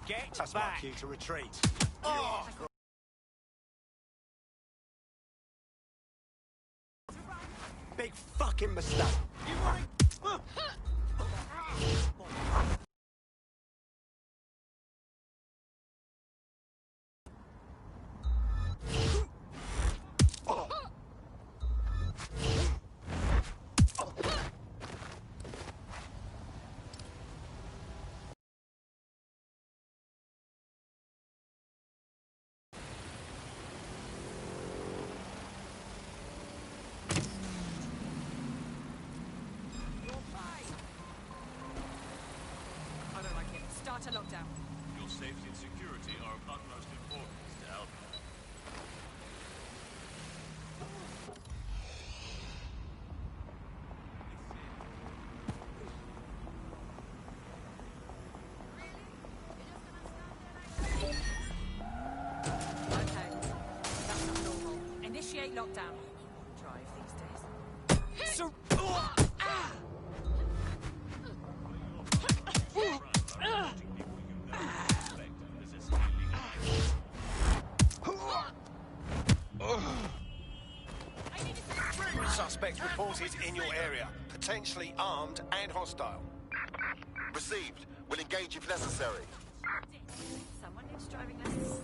Get That's back. my cue to retreat. Oh. Big fucking mistake. You want Start a lockdown. Your safety and security are of utmost importance to Albion. Okay, that's not normal. Initiate lockdown. Drive these days. so? Suspect reported in your area, potentially armed and hostile. Received. Will engage if necessary. Someone needs driving lessons.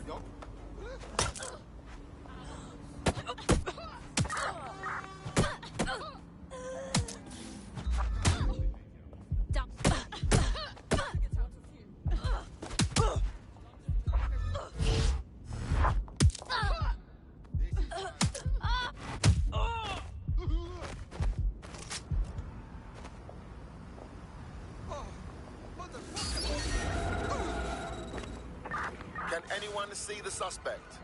Can anyone see the suspect?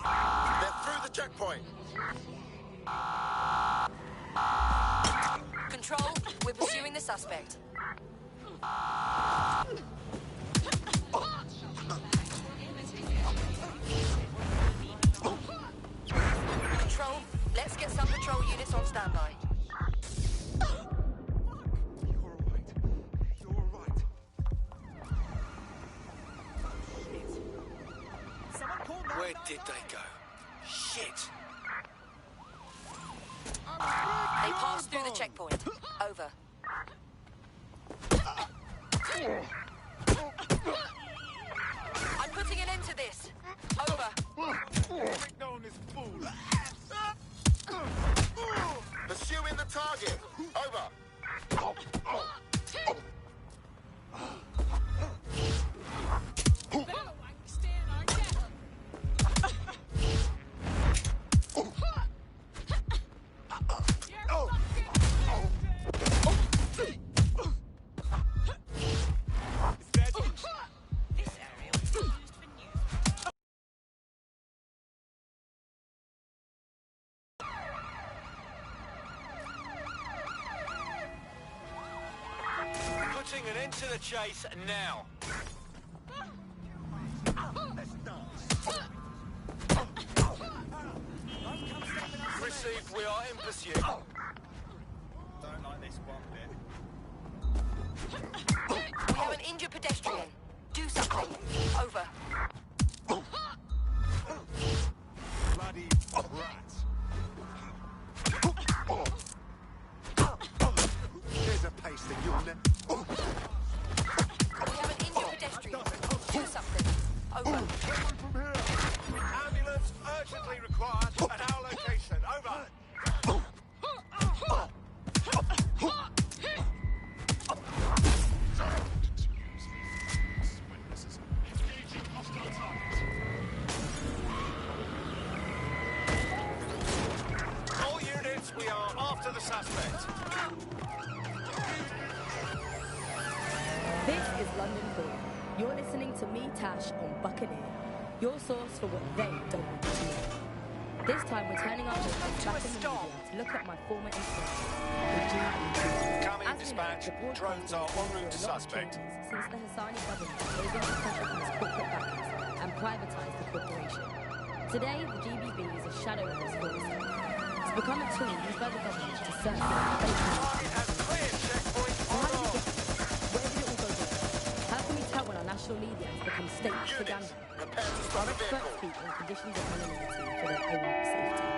They're through the checkpoint. Control, we're pursuing the suspect. Control, let's get some patrol units on standby. Where did they go? Shit! They passed through the checkpoint. Over. I'm putting an end to this. Over. Pursuing the target. Over. Putting an end to the chase now. Received, we are in pursuit. Don't like this one bit. We have an injured pedestrian. Do something. Over. Bloody rats. There's a pasting, you'll never... We have an injured pedestrian. Do something. Over. Ambulance urgently required at our location. Over. All units, we are after the suspect. This is London Calling. You're listening to me, Tash, on Buccaneer. Your source for what they don't want to know. This time we're turning our focus back in the media to look at my former inspiration, the GBB. Coming in dispatch, drones are en route to suspect. Since the Hassani government gave in to Central's corporate backers and privatised the corporation. Today, the GBB is a shadow of this force. It's become a tool used by the government to serve the Target has cleared checkpoint on. national media has become state propaganda. Prepare to Our stop the experts vehicle. speak on conditions of anonymity for their own safety.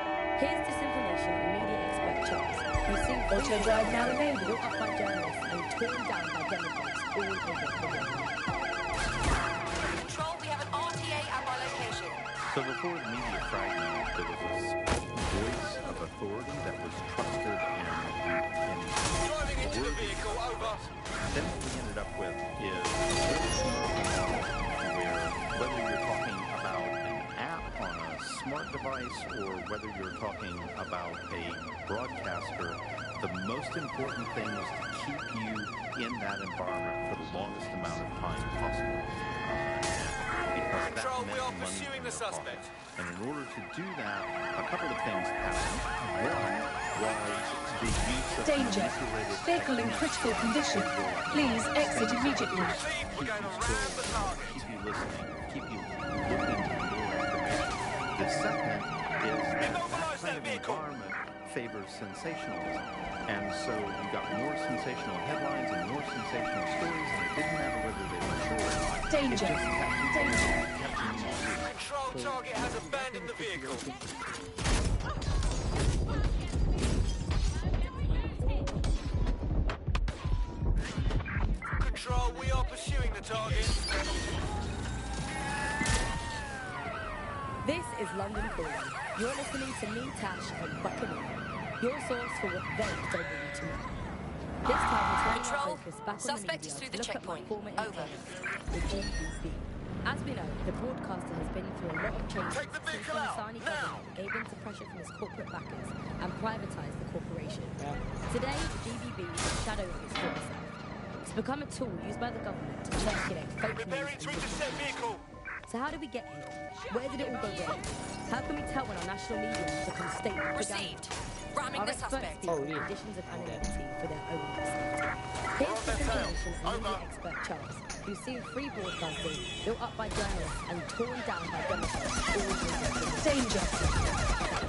Here's disinformation and media expert Charles, who's seen Auto drive now enabled. built up by journalists and torn down by Democrats all over the world. Control, we have an RTA at my location. So before the media fragmented, there was this voice of authority that was trusted and Driving into the vehicle, over. then what we ended up with is where whether you're talking about an app on a smart device or whether you're talking about a broadcaster, the most important thing was to keep you in that environment for the longest amount of time possible. Because that Control, we meant are money pursuing in the your pocket. suspect. And in order to do that, a couple of things happened. One was the use of Danger. manipulated Vehicle in techniques critical condition. Please exit immediately. We're going around the target. keep you listening, keep you looking for more information. The second is that Immobilize kind that of vehicle. environment favors sensationalism. And so you got more sensational headlines and more sensational stories, and it didn't matter whether they were true or not. Danger. It just kept you Danger. kept you moving. Control target has abandoned the vehicle. Control, we are pursuing the target. This is London Calling. You're listening to me, Tash, on Buccaneer, your source for what they don't want you to know. This time we're turning our Control, focus back on the suspect media is through to the look at my checkpoint. former Over. employer, the GBB. As we know, the broadcaster has been through a lot of changes Take the since the vehicle out, Hassani now! government gave in to pressure from its corporate backers and privatised the corporation. Today, the GBB is a shadow of its former self. It's become a tool used by the government to circulate fake news Preparing and to intercept vehicle. so how did we get here? Where did it all go wrong? How can we tell when our national media has become state propaganda? Received. Ramming Our the experts suspect. speak on conditions of anonymity for their own safety. Here's disinformation and media expert Charles, who's seen free broadcasting built up by journalists and torn down by Democrats all over the world. Danger.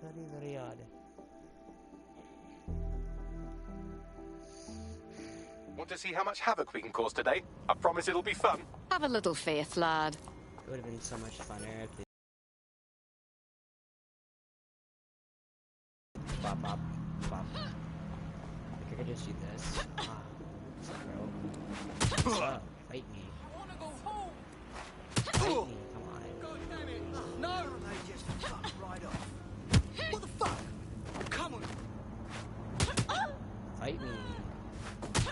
Very, very odd. Want to see how much havoc we can cause today? I promise it'll be fun. Have a little faith, lad. It would have been so much funner if they... Bop, bop, bop. I could just do this. Bro. Fight me. Fight me, come on. No! They just fucked right off. What the fuck? Come on. Fight me.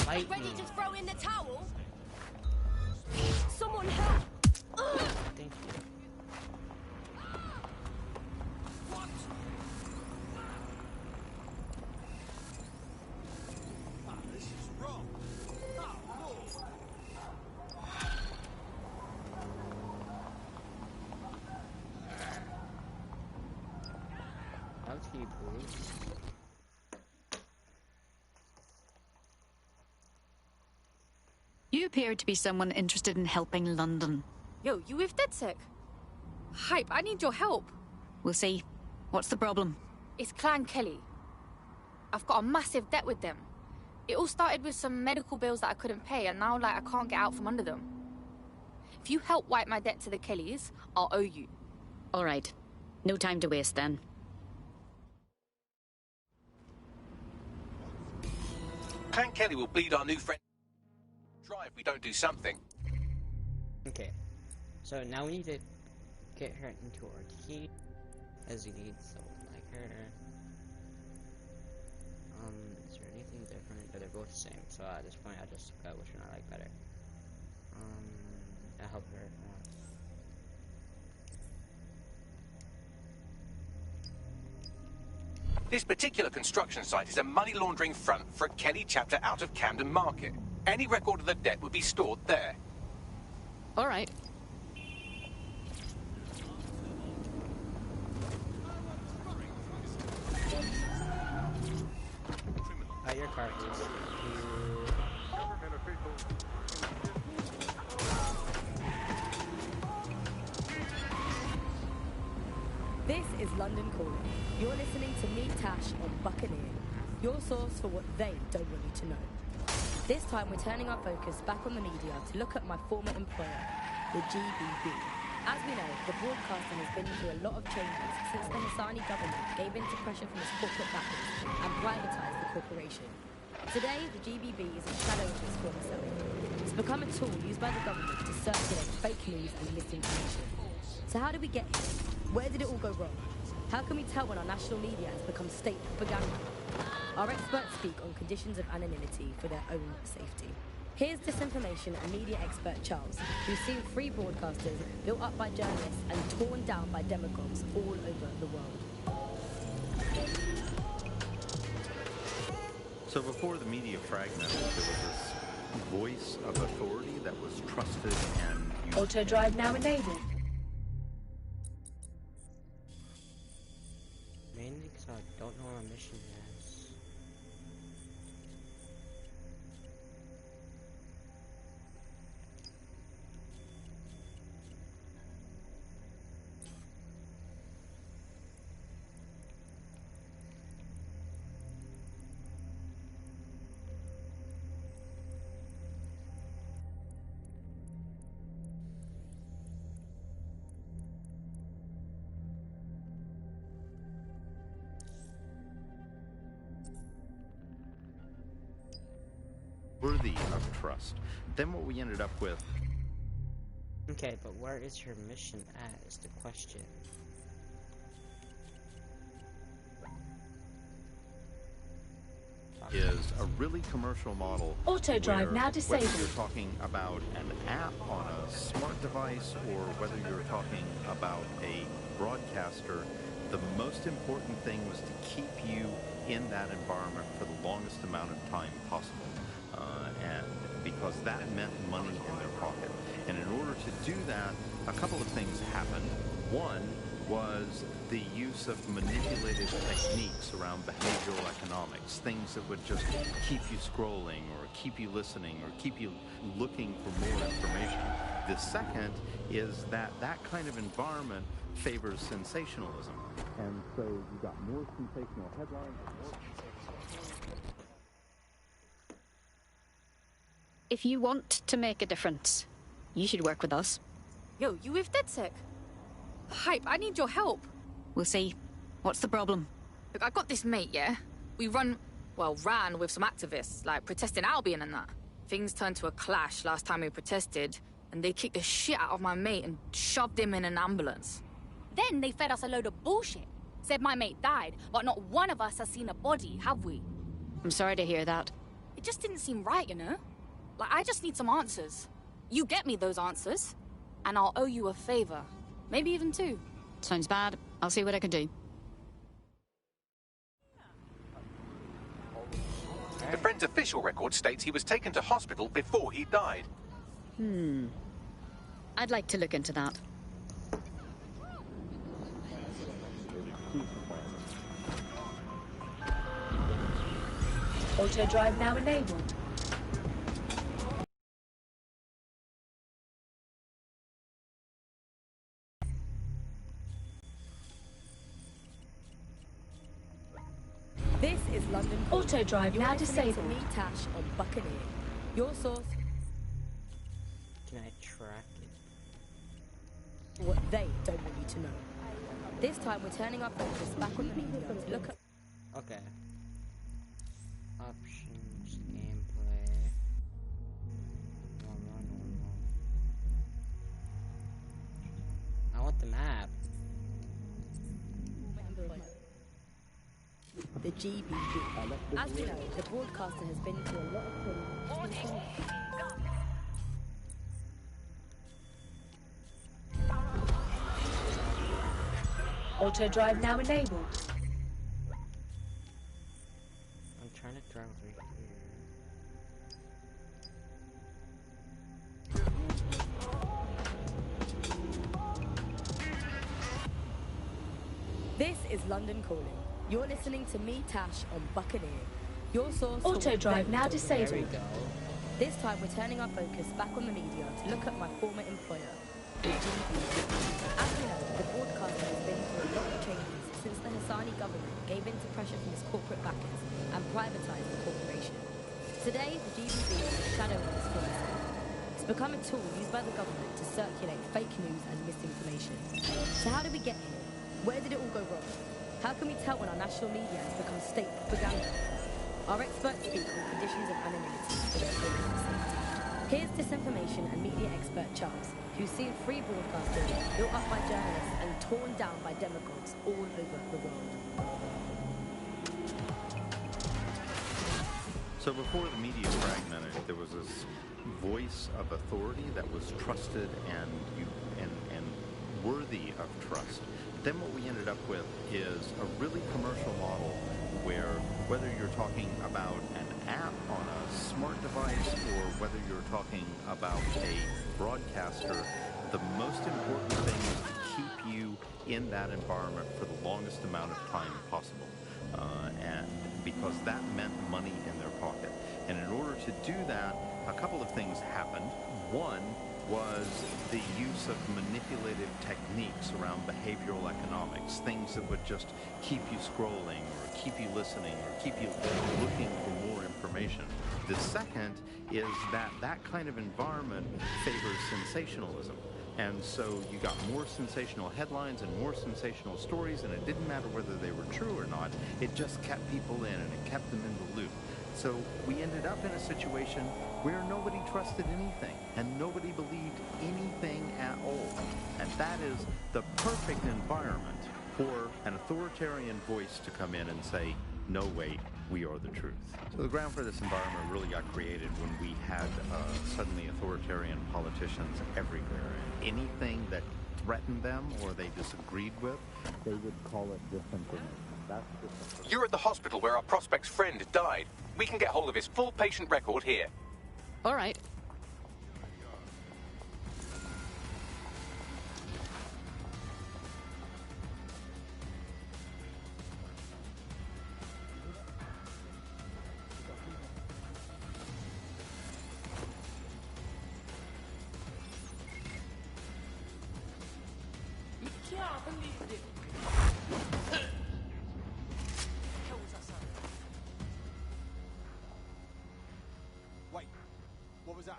Fight Ready me. to throw in the towel? Someone help! Thank you. This is wrong. Oh, Lord. I'll keep please. You appear to be someone interested in helping London. Yo, you with DedSec? Hype, I need your help. We'll see. What's the problem? It's Clan Kelly. I've got a massive debt with them. It all started with some medical bills that I couldn't pay, and now, I can't get out from under them. If you help wipe my debt to the Kellys, I'll owe you. All right. No time to waste then. Clan Kelly will bleed our new friend dry if we don't do something. Okay. So now we need to get her into our team. As we need someone like her. Is there anything different? But they're both the same, so at this point I'll just go which one I like better. I'll help her if I want. This particular construction site is a money laundering front for a Kelly chapter out of Camden Market. Any record of the debt would be stored there. All right. Your car, please. is London Calling. You're listening to me, Tash, on Buccaneer, your source for what they don't want you to know. This time we're turning our focus back on the media to look at my former employer, the GBB. As we know, the broadcasting has been through a lot of changes since the Hassani government gave in to pressure from its corporate backers and privatised the corporation. Today, the GBB is a shadow of its former self. It's become a tool used by the government to circulate fake news and misinformation. So how did we get here? Where did it all go wrong? How can we tell when our national media has become state propaganda? Our experts speak on conditions of anonymity for their own safety. Here's disinformation and media expert Charles, who's seen free broadcasters built up by journalists and torn down by demagogues all over the world. So before the media fragmented, there was this voice of authority that was trusted and used. Auto drive now enabled. Mainly because I don't know our mission is. Worthy of trust. Then what we ended up with. Okay, but where is your mission at is the question. Is a really commercial model. Auto drive now disabled. Whether you're talking about an app on a smart device or whether you're talking about a broadcaster, the most important thing was to keep you in that environment for the longest amount of time possible. And because that meant money in their pocket. And in order to do that, a couple of things happened. One was the use of manipulative techniques around behavioral economics, things that would just keep you scrolling or keep you listening or keep you looking for more information. The second is that that kind of environment favors sensationalism. And so you got more sensational headlines. If you want to make a difference, you should work with us. Yo, you with DedSec? Hype, I need your help. We'll see. What's the problem? Look, I got this mate, yeah? We ran with some activists, like protesting Albion and that. Things turned to a clash last time we protested, and they kicked the shit out of my mate and shoved him in an ambulance. Then they fed us a load of bullshit. Said my mate died, but not one of us has seen a body, have we? I'm sorry to hear that. It just didn't seem right, you know? Like, I just need some answers. You get me those answers, and I'll owe you a favor. Maybe even two. Sounds bad. I'll see what I can do. The friend's official record states he was taken to hospital before he died. I'd like to look into that. Auto drive now enabled. This is London Calling. Auto drive now disabled. To me, Tash, on Buccaneer, your source. Can I track it? What they don't want you to know. This time we're turning our focus back on the media to look at. Okay. Options, gameplay. Normal. I want the map. The GBB. As we know, the broadcaster has been through a lot of things. Auto drive now enabled. I'm trying to drive over here. This is London Calling. You're listening to me, Tash, on Buccaneer, your source. Auto drive now disabled. This time we're turning our focus back on the media to look at my former employer, the DBB. As we know, the broadcaster has been through a lot of changes since the Hassani government gave in to pressure from its corporate backers and privatised the corporation. Today, the DBB is a shadow of this policy. It's become a tool used by the government to circulate fake news and misinformation. So how did we get here? Where did it all go wrong? How can we tell when our national media has become state propaganda? Our experts speak on conditions of anonymity for their own safety. Here's disinformation and media expert Charles, who's seen free broadcasting built up by journalists and torn down by demagogues all over the world. So before the media fragmented, there was this voice of authority that was trusted and worthy of trust. Then what we ended up with is a really commercial model where whether you're talking about an app on a smart device or whether you're talking about a broadcaster, the most important thing is to keep you in that environment for the longest amount of time possible. And because that meant money in their pocket. And in order to do that, a couple of things happened. One was the use of manipulative techniques around behavioral economics, things that would just keep you scrolling or keep you listening or keep you looking for more information. The second is that kind of environment favors sensationalism. And so you got more sensational headlines and more sensational stories, and it didn't matter whether they were true or not. It just kept people in and it kept them in the loop. So we ended up in a situation where nobody trusted anything and nobody believed anything at all. And that is the perfect environment for an authoritarian voice to come in and say, no, wait, we are the truth. So the ground for this environment really got created when we had suddenly authoritarian politicians everywhere. And anything that threatened them or they disagreed with, they would call it disinformation. That's disinformation. You're at the hospital where our prospect's friend died. We can get hold of his full patient record here. All right. Wait, what was that?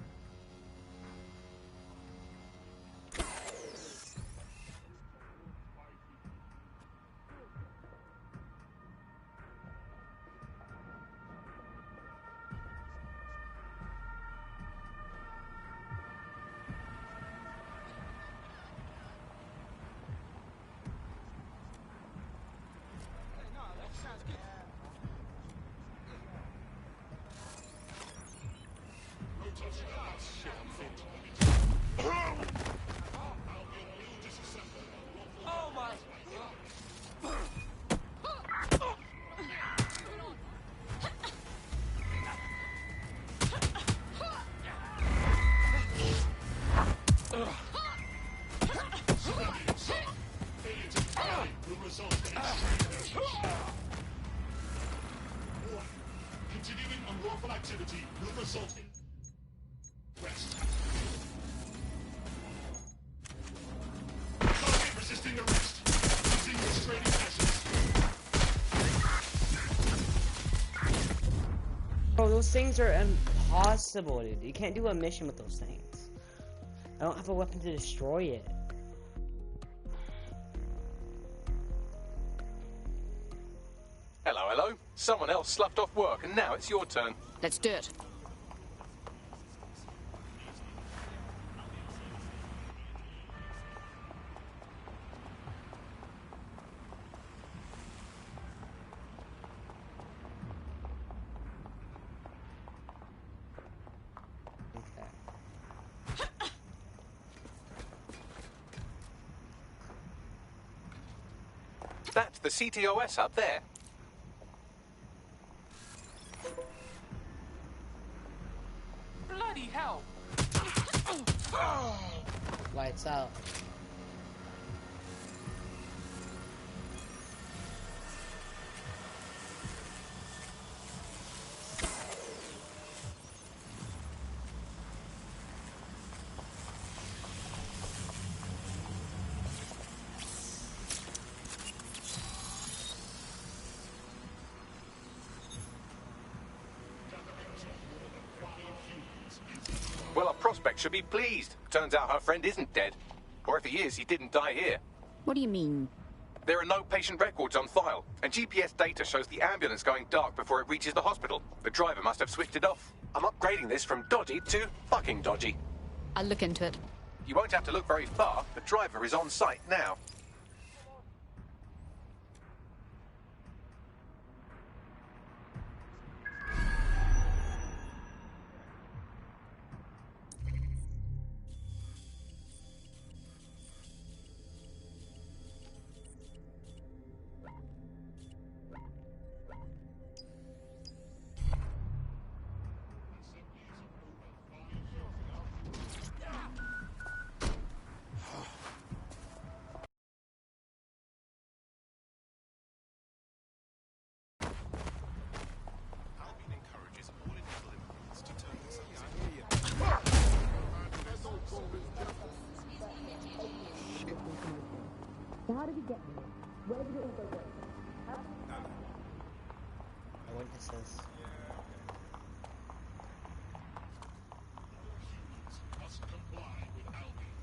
Oh my! Continuing unlawful activity will result in arrest. Target resisting arrest. Using restraining measures. Bro, those things are impossible, dude. You can't do a mission with those things. I don't have a weapon to destroy it. Hello, hello. Someone else sloughed off work, and now it's your turn. Let's do it. That's the CTOS up there. Bloody hell! Lights out. Well, our prospect should be pleased. Turns out her friend isn't dead. Or if he is, he didn't die here. What do you mean? There are no patient records on file, and GPS data shows the ambulance going dark before it reaches the hospital. The driver must have switched it off. I'm upgrading this from dodgy to fucking dodgy. I'll look into it. You won't have to look very far. The driver is on site now. So how did we get here? Where did it all go wrong? I went to this. Must comply with Albion.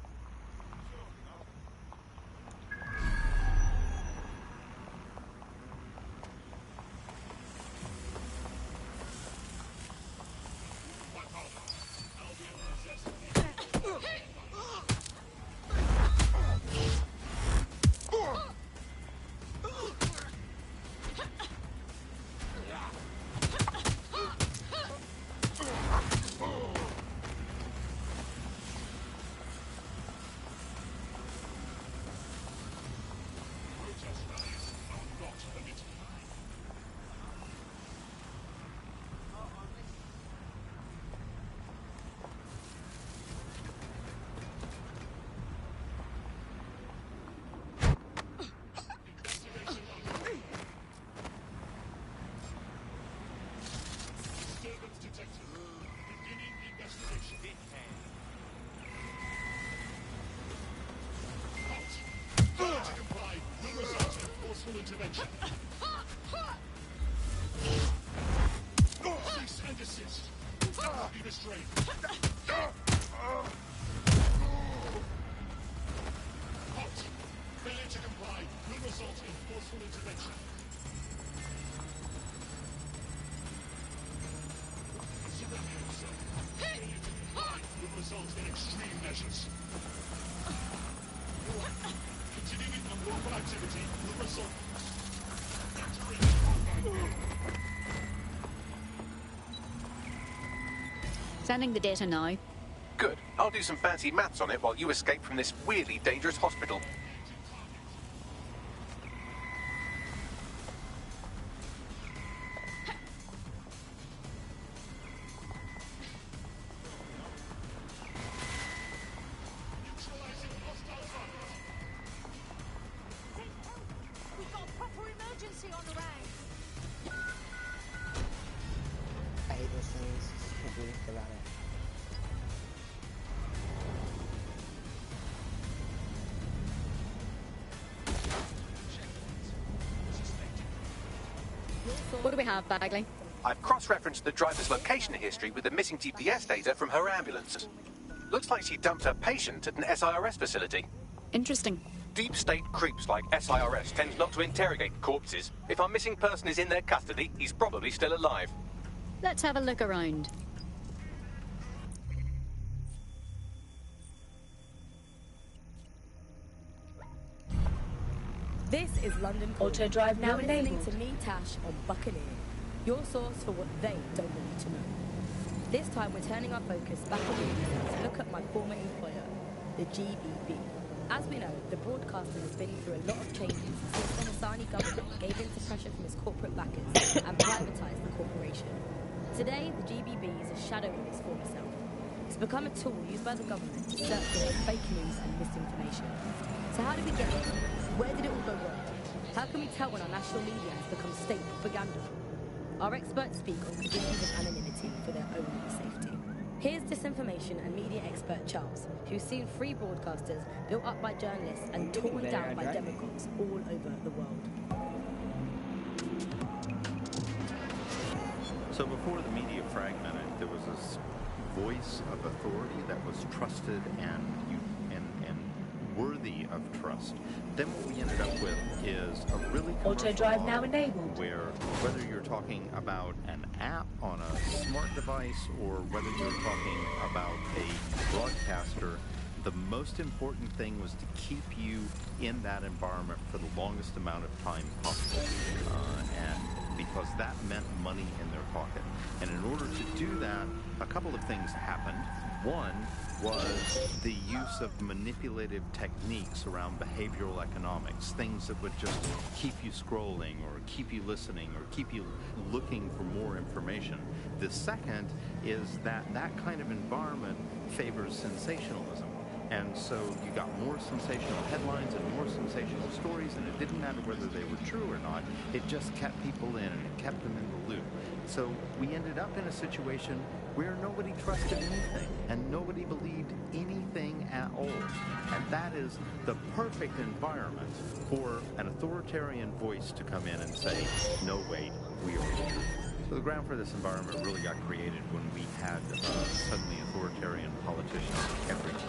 Intervention. Cease and desist. Be restrained. Halt. Failure to comply will result in forceful intervention. Surrender yourself. Failure to comply will result in extreme measures. Continuing unlawful activity will result. Sending the data now. Good. I'll do some fancy maths on it while you escape from this weirdly dangerous hospital. We've got a proper emergency on the way. I hate those things. Can't do anything about it. What do we have, Bagley? I've cross-referenced the driver's location history with the missing GPS data from her ambulance. Looks like she dumped her patient at an SIRS facility. Interesting. Deep state creeps like SIRS tend not to interrogate corpses. If our missing person is in their custody, he's probably still alive. Let's have a look around. This is London. Auto drive now You're listening enabled. to me, Tash, on Buccaneer, your source for what they don't want you to know. This time we're turning our focus back on the internet to look at my former employer, the GBB. As we know, the broadcaster has been through a lot of changes since the Hassani government gave in to pressure from its corporate backers and privatised the corporation. Today, the GBB is a shadow of its former self. It's become a tool used by the government to circulate fake news and misinformation. So how did we get here? Where did it all go wrong? How can we tell when our national media has become state propaganda? Our experts speak on conditions of anonymity for their own safety. Here's disinformation and media expert Charles, who's seen free broadcasters built up by journalists and torn down by demagogues all over the world. So before the media fragmented, there was this voice of authority that was trusted and worthy of trust, then what we ended up with is a really Auto drive now enabled. Where whether you're talking about an app on a smart device or whether you're talking about a broadcaster, the most important thing was to keep you in that environment for the longest amount of time possible, and because that meant money in their pocket. And in order to do that, a couple of things happened. One was the use of manipulative techniques around behavioral economics, things that would just keep you scrolling or keep you listening or keep you looking for more information. The second is that that kind of environment favors sensationalism. And so you got more sensational headlines and more sensational stories, and it didn't matter whether they were true or not. It just kept people in, and it kept them in the loop. So we ended up in a situation where nobody trusted anything, and nobody believed anything at all. And that is the perfect environment for an authoritarian voice to come in and say, no, wait, we are the truth. So the ground for this environment really got created when we had suddenly authoritarian politicians everywhere.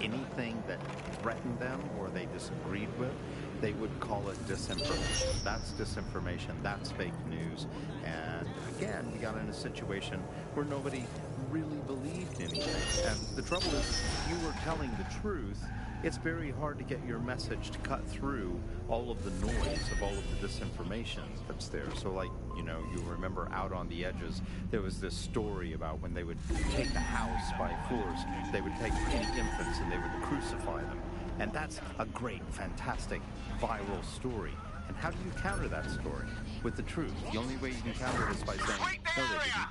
Anything that threatened them or they disagreed with, they would call it disinformation. That's disinformation, that's fake news. And again, we got in a situation where nobody really believed anything. And the trouble is, if you were telling the truth, it's very hard to get your message to cut through all of the noise of all of the disinformation that's there. So like, you know, you remember Out on the Edges, there was this story about when they would take the house by force, they would take any infants and they would crucify them. And that's a great, fantastic, viral story. And how do you counter that story? With the truth. The only way you can counter it is by saying, no, they didn't.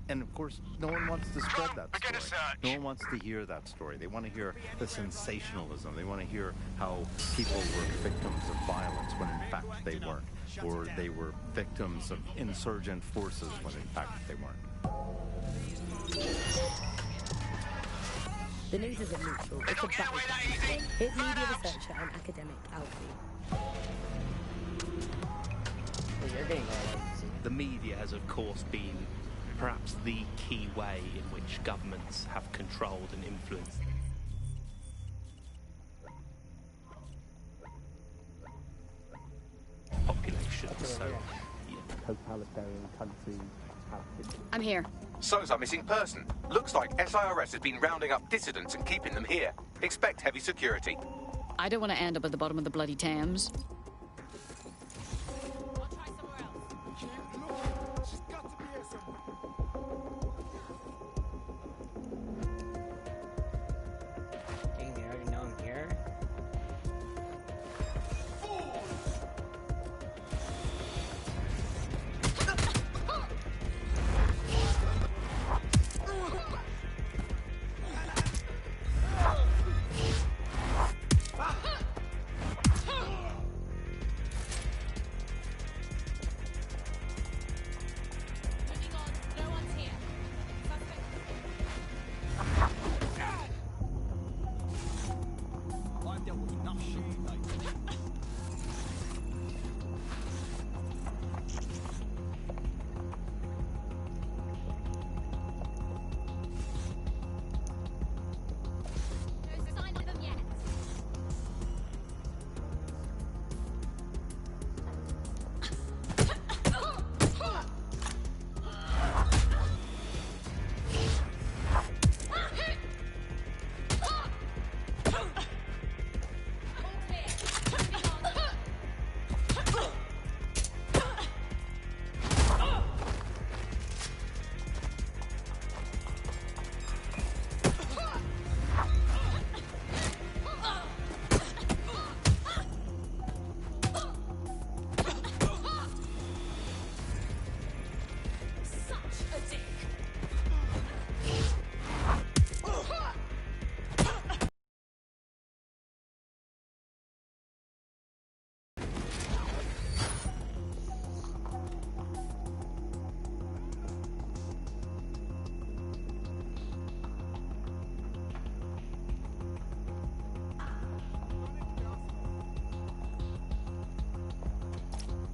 And of course, no one wants to spread that story. No one wants to hear that story. They want to hear the sensationalism. They want to hear how people were victims of violence when in fact they weren't. Or they were victims of insurgent forces when in fact they weren't. The news isn't neutral, it's a battleground. Here's media researcher and academic Alfie. Well, you're getting The media has of course been perhaps the key way in which governments have controlled and influenced population. So, totalitarian countries have... I'm here. So's a missing person. Looks like SIRS has been rounding up dissidents and keeping them here. Expect heavy security. I don't want to end up at the bottom of the bloody Thames. Dang, they already know I'm here.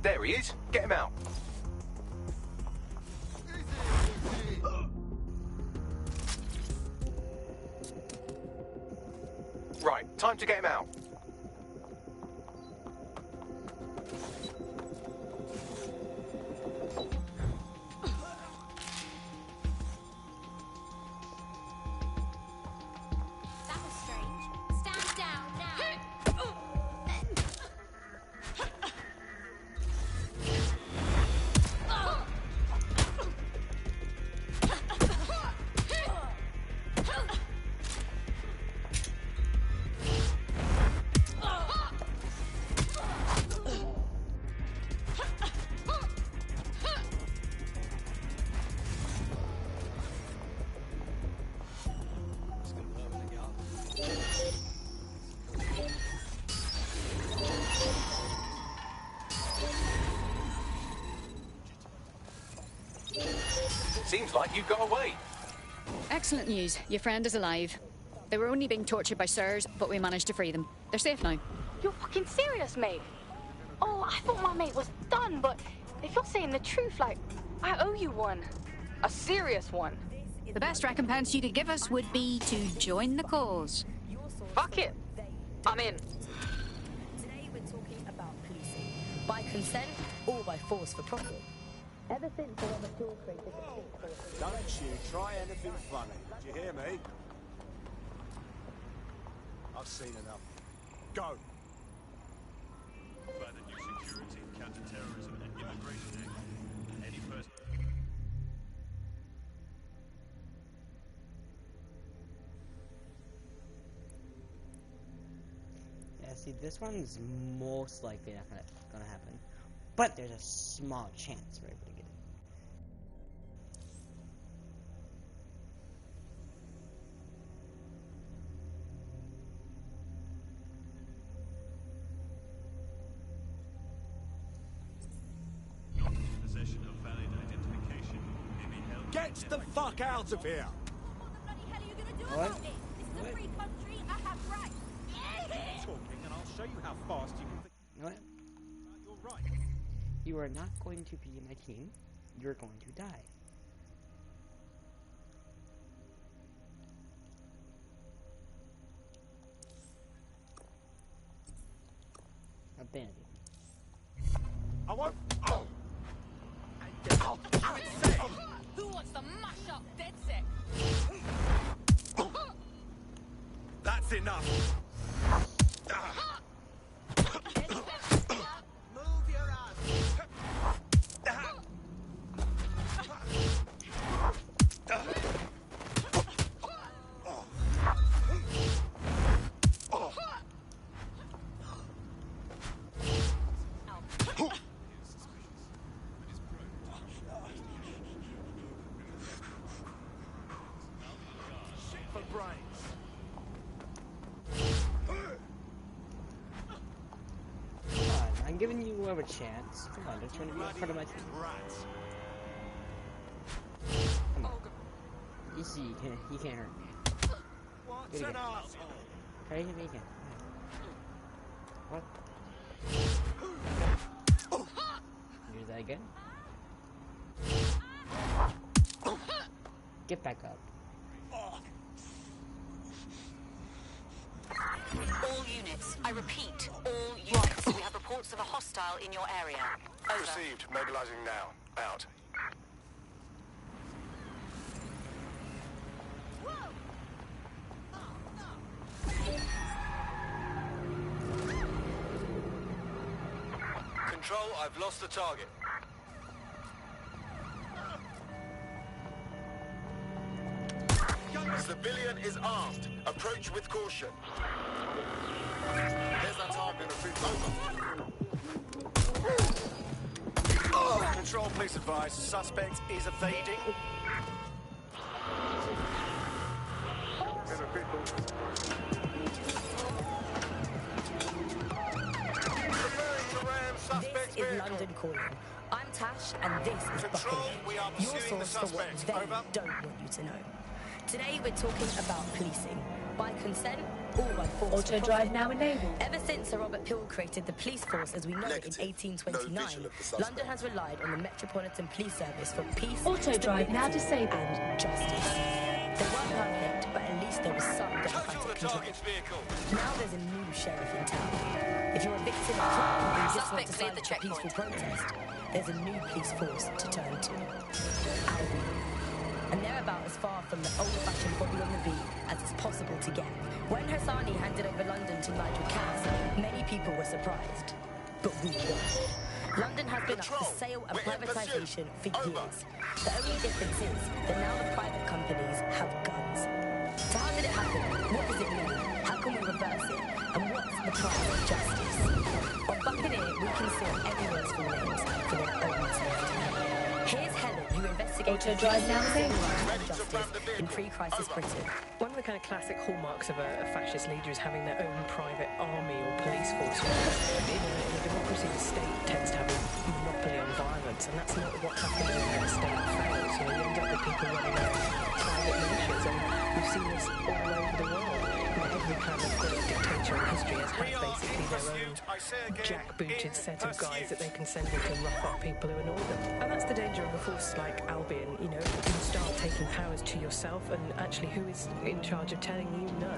There he is. Get him out. Right, time to get him out. That was strange. Stand down now. Seems like you got away. Excellent news. Your friend is alive. They were only being tortured by sirs, but we managed to free them. They're safe now. You're fucking serious, mate? Oh, I thought my mate was done, but if you're saying the truth, like, I owe you one. A serious one. The best recompense you could give us would be to join the cause. Fuck it. I'm in. Today we're talking about policing. By consent or by force for profit. Ever since the Ramateur created the police force... Don't you try anything funny. Do you hear me? I've seen enough. Go. By the new Security, Counter-Terrorism and Immigration Act, any person... Yeah, see, this one's most likely not gonna happen. But there's a small chance we're able to get it. Possession of valid identification may be held... Get the fuck out of here! What? Talking, and I'll show you how fast you can think. You know what? You're right. You are not going to be in my team. You're going to die. Abandon. I won't. Who wants to mash up dead sick? That's enough. Move your ass. For brains. Come on, I'm giving you a chance. Come on, don't you want to be a part of my team? Come on. Easy, he can't hurt me. What's an asshole? Try to hit me again. What? Do that again. Get back up. All units, I repeat, all units. We have reports of a hostile in your area. Over. Received. Mobilizing now. Out. Control, I've lost the target. Civilian is armed. Approach with caution. There's our target. Over. Control, please advise. Suspect is evading. This is London Calling. I'm Tash, and this is Control, we are Your pursuing the source for what suspect. they Over. don't want you to know. Today we're talking about policing. By consent or by force. Auto drive now enabled. Ever since Sir Robert Peel created the police force as we know it in 1829, London has relied on the Metropolitan Police Service for peace, Auto drive now disabled. and justice. They weren't perfect, but at least least there was some democratic control. Now there's a new sheriff in town. If you're a victim of crime or you just want to silence a peaceful protest, there's a new police force to turn to. Albion. And they're about as far from the old-fashioned body on the beat as it's possible to get. When Hassani handed over London to Nigel Cass, many people were surprised. But we weren't. London has been up for sale and privatisation for years. The only difference is that now the private companies have guns. So how did it happen? What does it mean? How can we reverse it? And what's the price of justice? On Buccaneer, we consider everyone's full names for their own safety. Here's Helen, who investigates justice in pre-crisis Britain. One of the kind of classic hallmarks of a fascist leader is having their own private army or police force. In a democracy, the state tends to have a monopoly on violence, and that's not what happens when the state fails. You end up with people running their own private militias, and we've seen this all over the world. Every kind of great dictator in history has had basically their own jackbooted set of guys that they can send in to rough up people who annoy them. And that's the danger of a force like Albion. You can start taking powers to yourself, and actually who is in charge of telling you no?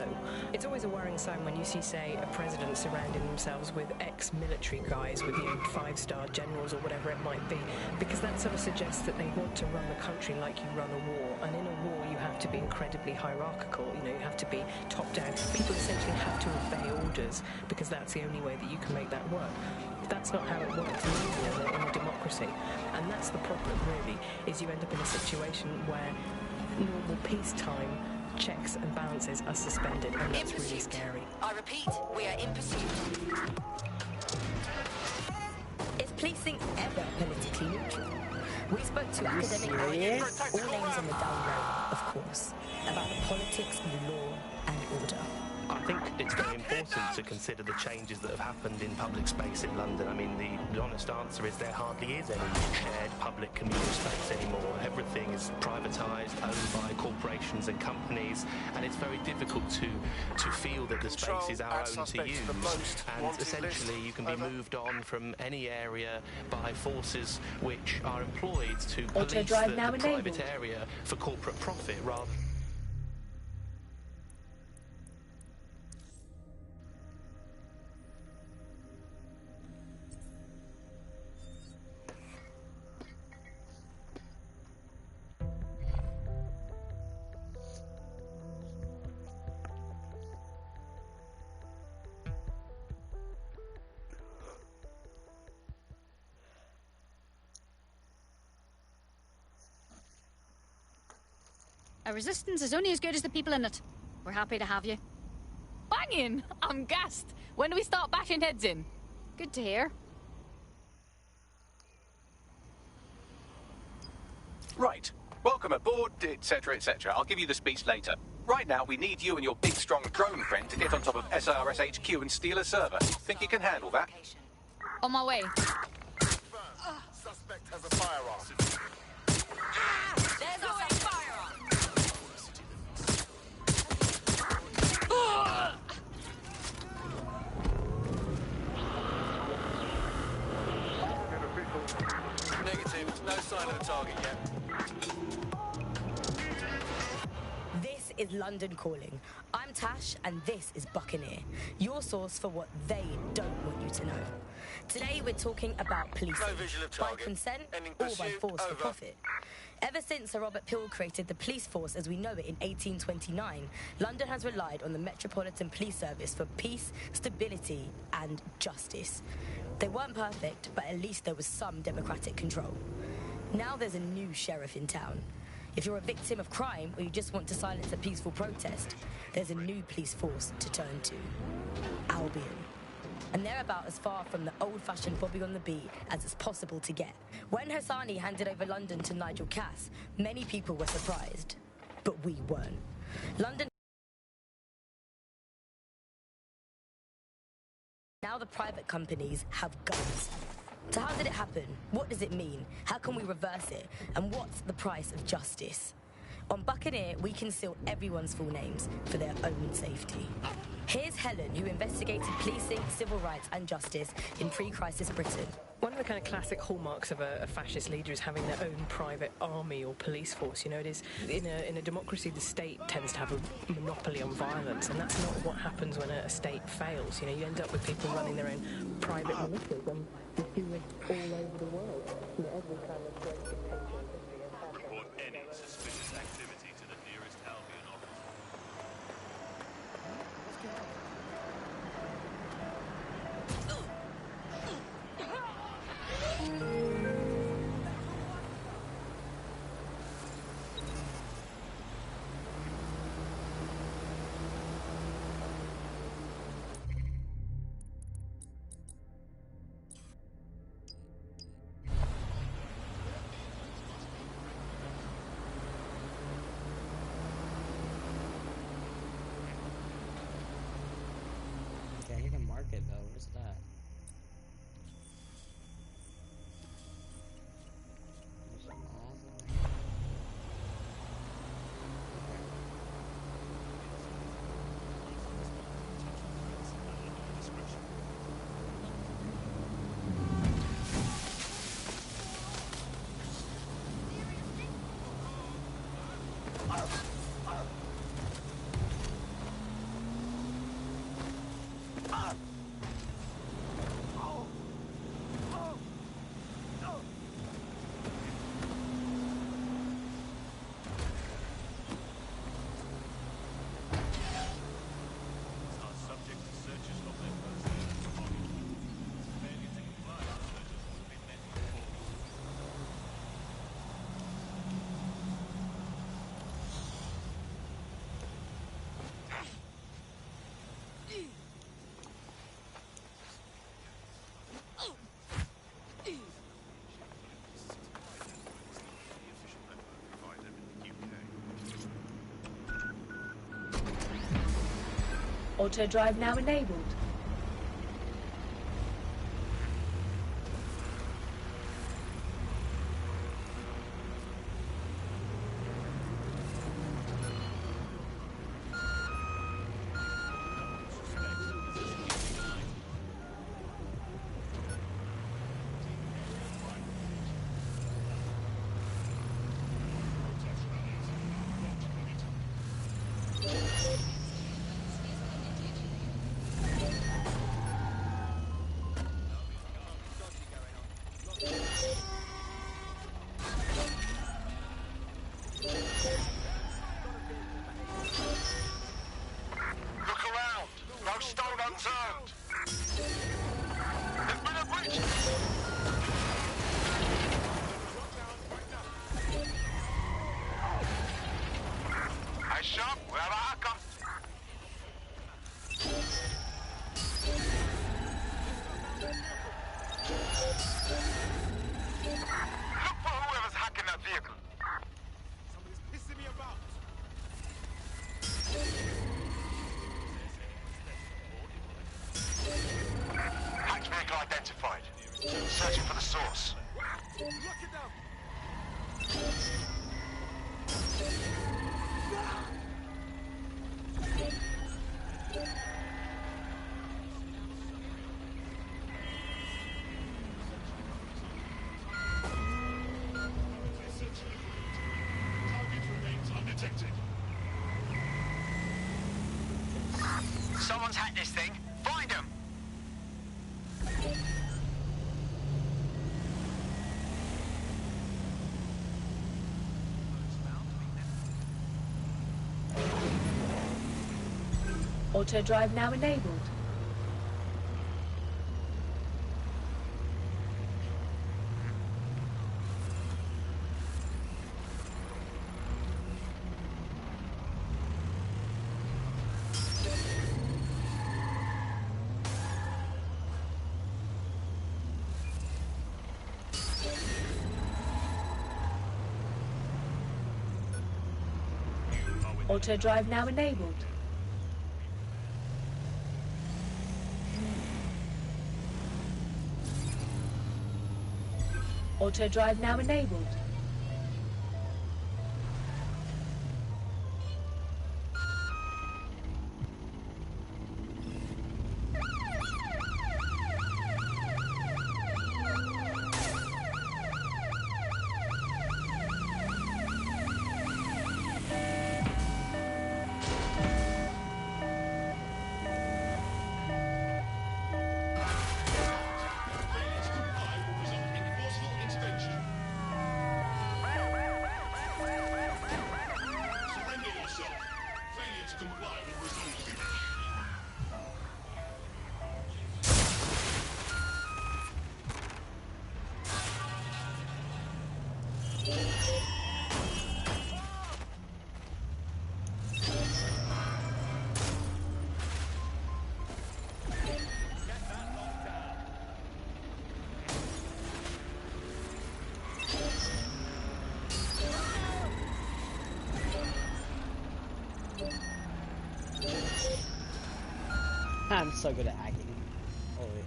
It's always a worrying sign when you see, say, a president surrounding themselves with ex-military guys, with 5-star generals or whatever it might be, because that sort of suggests that they want to run the country like you run a war. And in a war, you have to be incredibly hierarchical. You have to be top-down. People essentially have to obey orders because that's the only way that you can make that work. That's not how it works in a democracy. And that's the problem, really, is you end up in a situation where normal peacetime checks and balances are suspended, and that's really scary. I repeat, we are in pursuit. Is policing ever politically neutral? We spoke to academic analysts, all names on the down low, of course, about the politics of law and order. I think it's very important to consider the changes that have happened in public space in London. I mean, the honest answer is there hardly is any shared public communal space anymore. Everything is privatised, owned by corporations and companies, and it's very difficult to feel that the space is our own to use. And essentially, you can be moved on from any area by forces which are employed to police the private area for corporate profit rather. A resistance is only as good as the people in it. We're happy to have you. Banging! I'm gassed. When do we start bashing heads in? Good to hear. Right. Welcome aboard, etc., etc. I'll give you the speech later. Right now, we need you and your big, strong drone friend to get on top of SIRS HQ and steal a server. Think you can handle that? On my way. Suspect has a firearm. There's our firearm. Negative. No sign of the target yet. This is London Calling. I'm Tash, and this is Buccaneer, your source for what they don't want you to know. Today we're talking about policing, by consent or by force for profit. Ever since Sir Robert Peel created the police force as we know it in 1829, London has relied on the Metropolitan Police Service for peace, stability and justice. They weren't perfect, but at least there was some democratic control. Now there's a new sheriff in town. If you're a victim of crime or you just want to silence a peaceful protest, there's a new police force to turn to. Albion. And they're about as far from the old-fashioned Bobby on the beat as it's possible to get. When Hassani handed over London to Nigel Cass, many people were surprised. But we weren't. London. Now the private companies have guns. So how did it happen? What does it mean? How can we reverse it? And what's the price of justice? On Buccaneer, we conceal everyone's full names for their own safety. Here's Helen, who investigated policing, civil rights and justice in pre-crisis Britain. One of the kind of classic hallmarks of a fascist leader is having their own private army or police force. You know, it is in a democracy, the state tends to have a monopoly on violence, and that's not what happens when a state fails. You know, you end up with people running their own private militias, and you do it all over the world. You know, every kind of great dictator. Report any suspicious activity to the nearest Albion office. Okay, I need to mark it though. Where's that? There's some all the way. Auto drive now enabled. Identified. Searching for the source. Target remains undetected. Someone's hacked this thing. Find him! Auto drive now enabled. Auto drive now enabled. Auto drive now enabled. comply with resolution. I'm so good at hacking. Holy.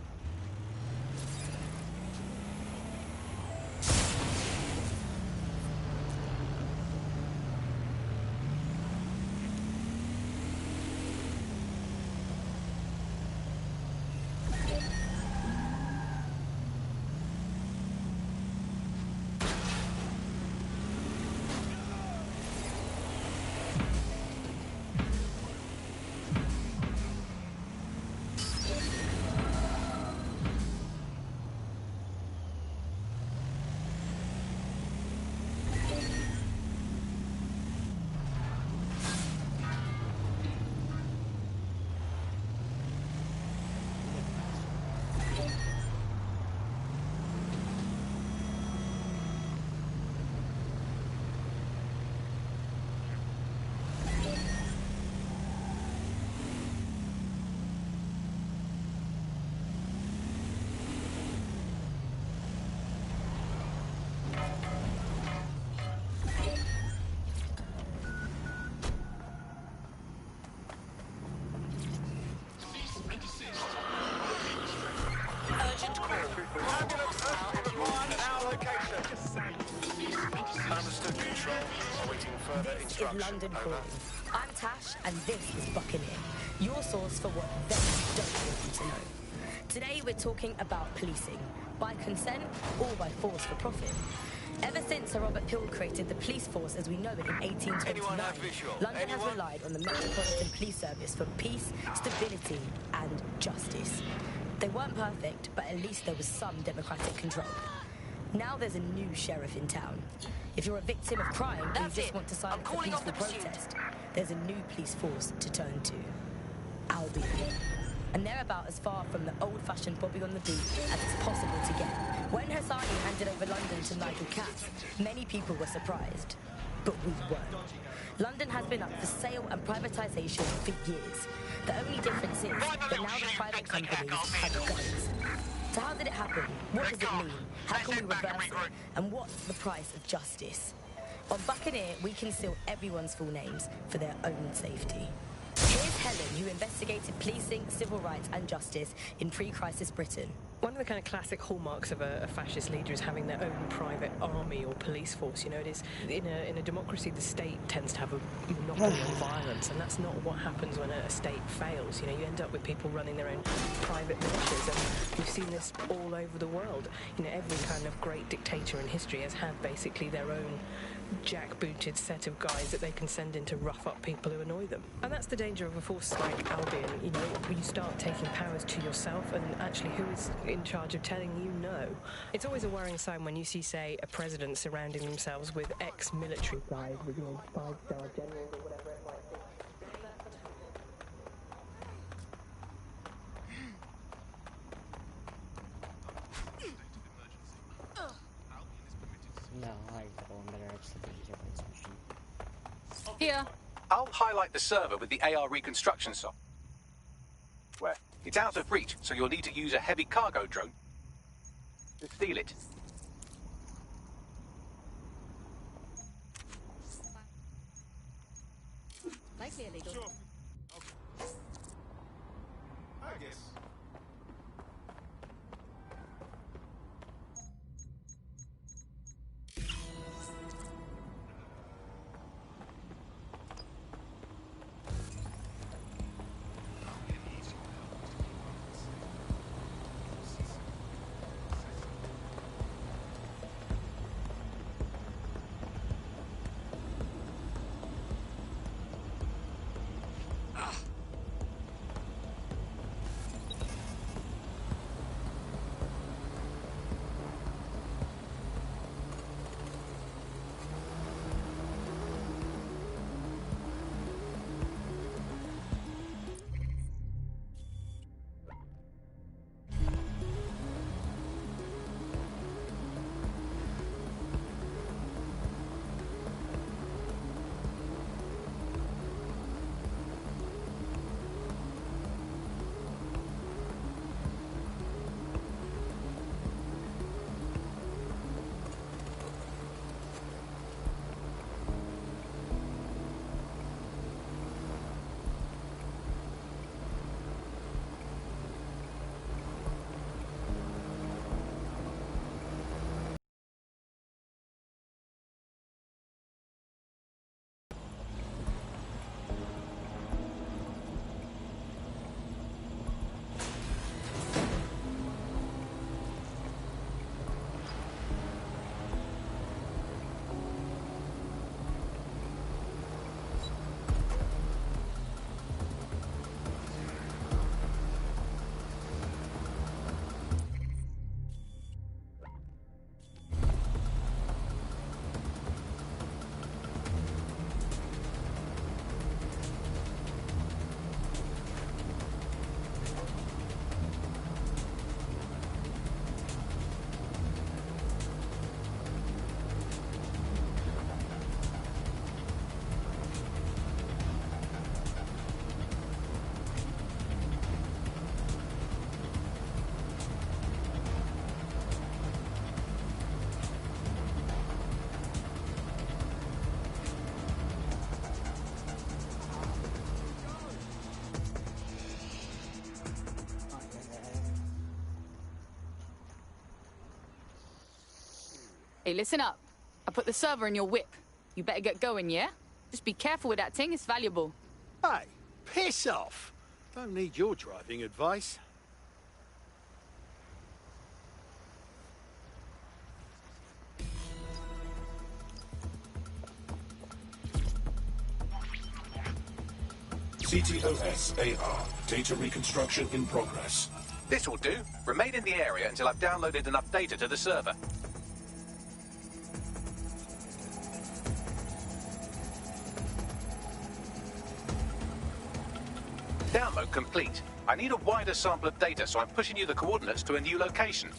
Urgent call. Our location. Understood, Control. Awaiting further This is instruction. London Over. Calling. I'm Tash, and this is Buccaneer, your source for what they don't want you to know. Today we're talking about policing, by consent or by force for profit. Ever since Sir Robert Peel created the police force as we know it in 1829, London has relied on the Metropolitan Police Service for peace, stability and justice. They weren't perfect, but at least there was some democratic control. Now there's a new sheriff in town. If you're a victim of crime and you just want to sign up for peaceful protest, there's a new police force to turn to. Albion. And they're about as far from the old-fashioned Bobby on the beat as it's possible to get. When Hassani handed over London to Nigel Cass, many people were surprised. But we weren't. London has been up for sale and privatisation for years. The only difference is that now the private companies have guns. So how did it happen? What does it mean? How can we reverse it? And what's the price of justice? On Buccaneer, we conceal everyone's full names for their own safety. Here's Helen, who investigated policing, civil rights and justice in pre-crisis Britain. One of the kind of classic hallmarks of a fascist leader is having their own private army or police force. You know, it is in a democracy, the state tends to have a monopoly on violence, and that's not what happens when a state fails. You know, you end up with people running their own private militias, and we've seen this all over the world. You know, every kind of great dictator in history has had basically their own jackbooted set of guys that they can send in to rough up people who annoy them. And that's the danger of a force like Albion. You know, you start taking powers to yourself, and actually who is in charge of telling you no? It's always a worrying sign when you see, say, a president surrounding themselves with ex-military guys, with, you know, 5-star generals or whatever it might be. No, I go on better execution. Here. I'll highlight the server with the AR reconstruction software. It's out of reach, so you'll need to use a heavy cargo drone to steal it. Likely illegal. Sure. Okay. I guess. Hey, listen up. I put the server in your whip. You better get going, yeah? Just be careful with that thing, it's valuable. Hey, piss off! Don't need your driving advice. CTOS AR. Data reconstruction in progress. This will do. Remain in the area until I've downloaded enough data to the server. Download complete. I need a wider sample of data, so I'm pushing you the coordinates to a new location.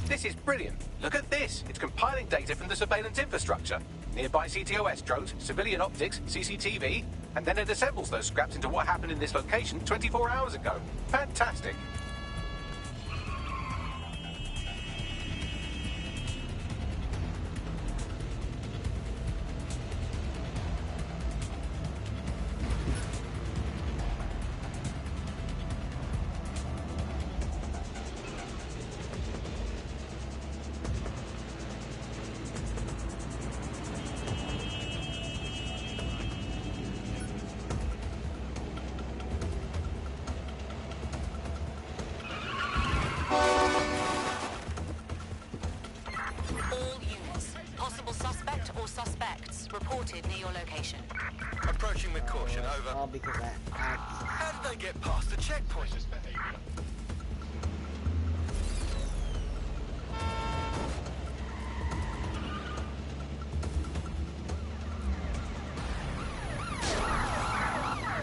This is brilliant. Look at this. It's compiling data from the surveillance infrastructure. Nearby CTOS drones, civilian optics, CCTV, and then it assembles those scraps into what happened in this location 24 hours ago. Fantastic. Approaching with caution, over. All because of that. How did they get past the checkpoint?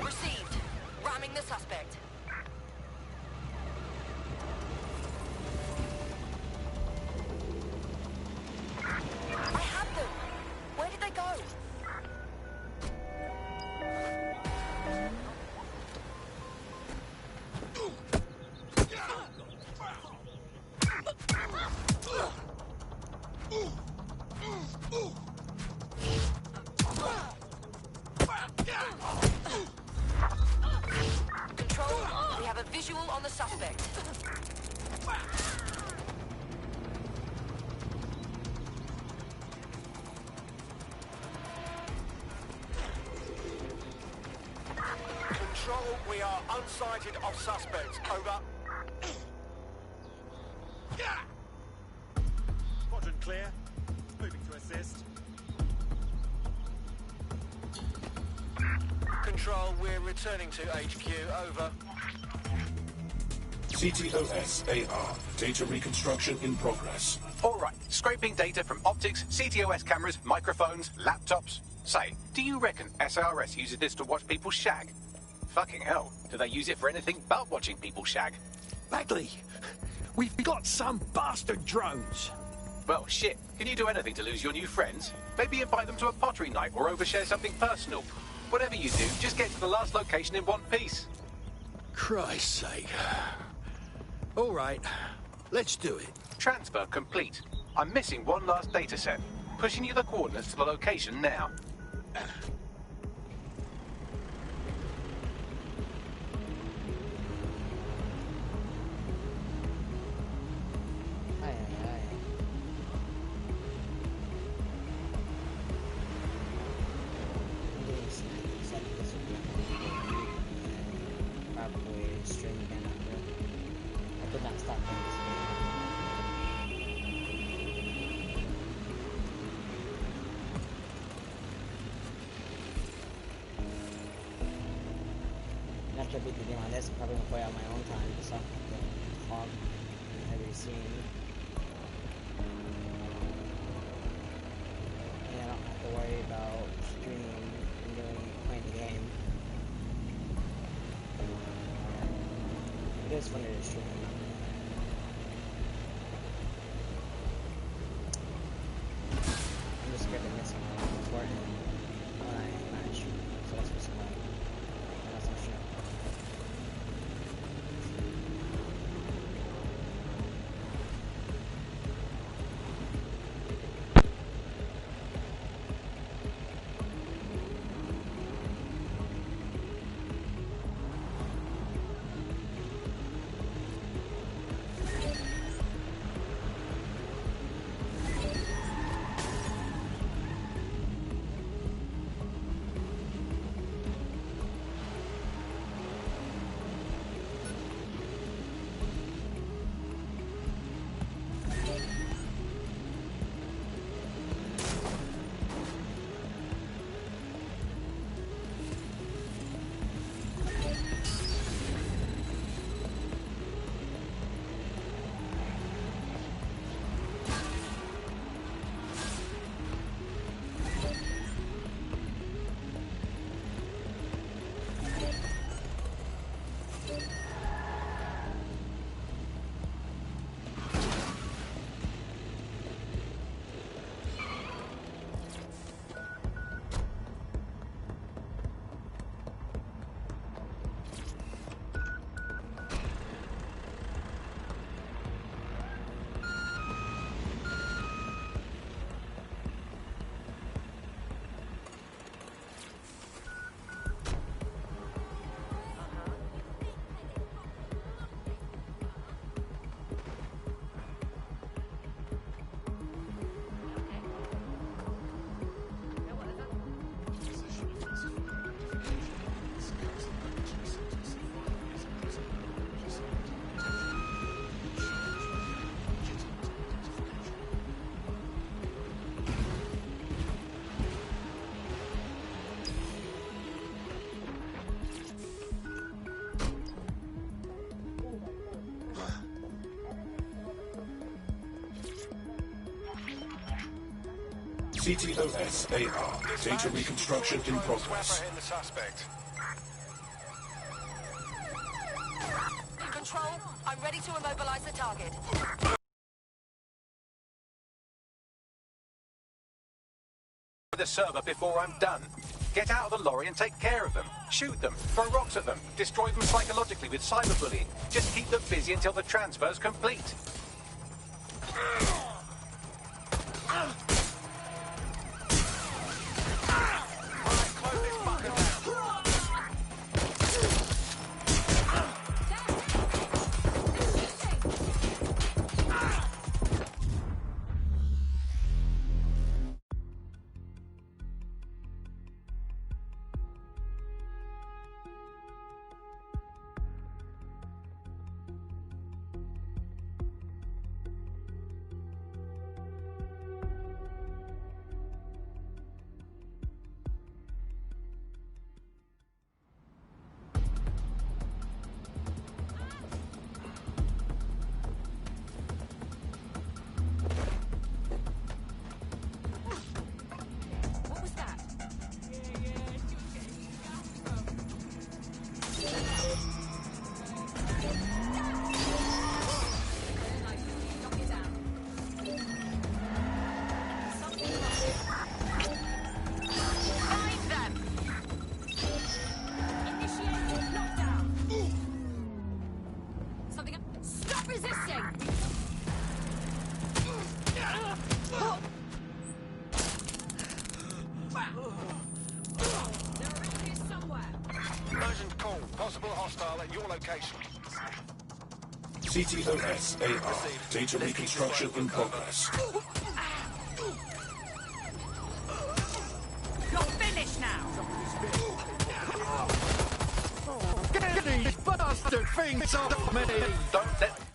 Received. Ramming the suspect. I have them. Where did they go? Control, we have a visual on the suspect. Control, we are unsighted of suspects. Over. Quadrant clear. Moving to assist. Control, we're returning to HQ. Over. CTOS AR. Data reconstruction in progress. All right, scraping data from optics, CTOS cameras, microphones, laptops. Say, do you reckon SRS uses this to watch people shag? Fucking hell, do they use it for anything but watching people shag? Bagley, we've got some bastard drones. Well, shit, can you do anything to lose your new friends? Maybe invite them to a pottery night or overshare something personal. Whatever you do, just get to the last location in one piece. Christ's sake. All right, let's do it. Transfer complete. I'm missing one last data set. Pushing you the coordinates to the location now. After I beat the game on this, I'm probably gonna play on my own time just so I don't have to hog every scene. And I don't have to worry about streaming and playing the game. It is funny to stream. I'm just scared to miss something important when I'm not streaming, so that's what's going on. That's not sure. CTOS-AR. Data reconstruction in progress. In the suspect. Control, I'm ready to immobilize the target. The server before I'm done. Get out of the lorry and take care of them. Shoot them, throw rocks at them, destroy them psychologically with cyberbullying. Just keep them busy until the transfer's complete. Urgent call. Possible hostile at your location. CTOS-AR. Data reconstruction in progress. You're finished now! Get these bastard things off me! Don't let...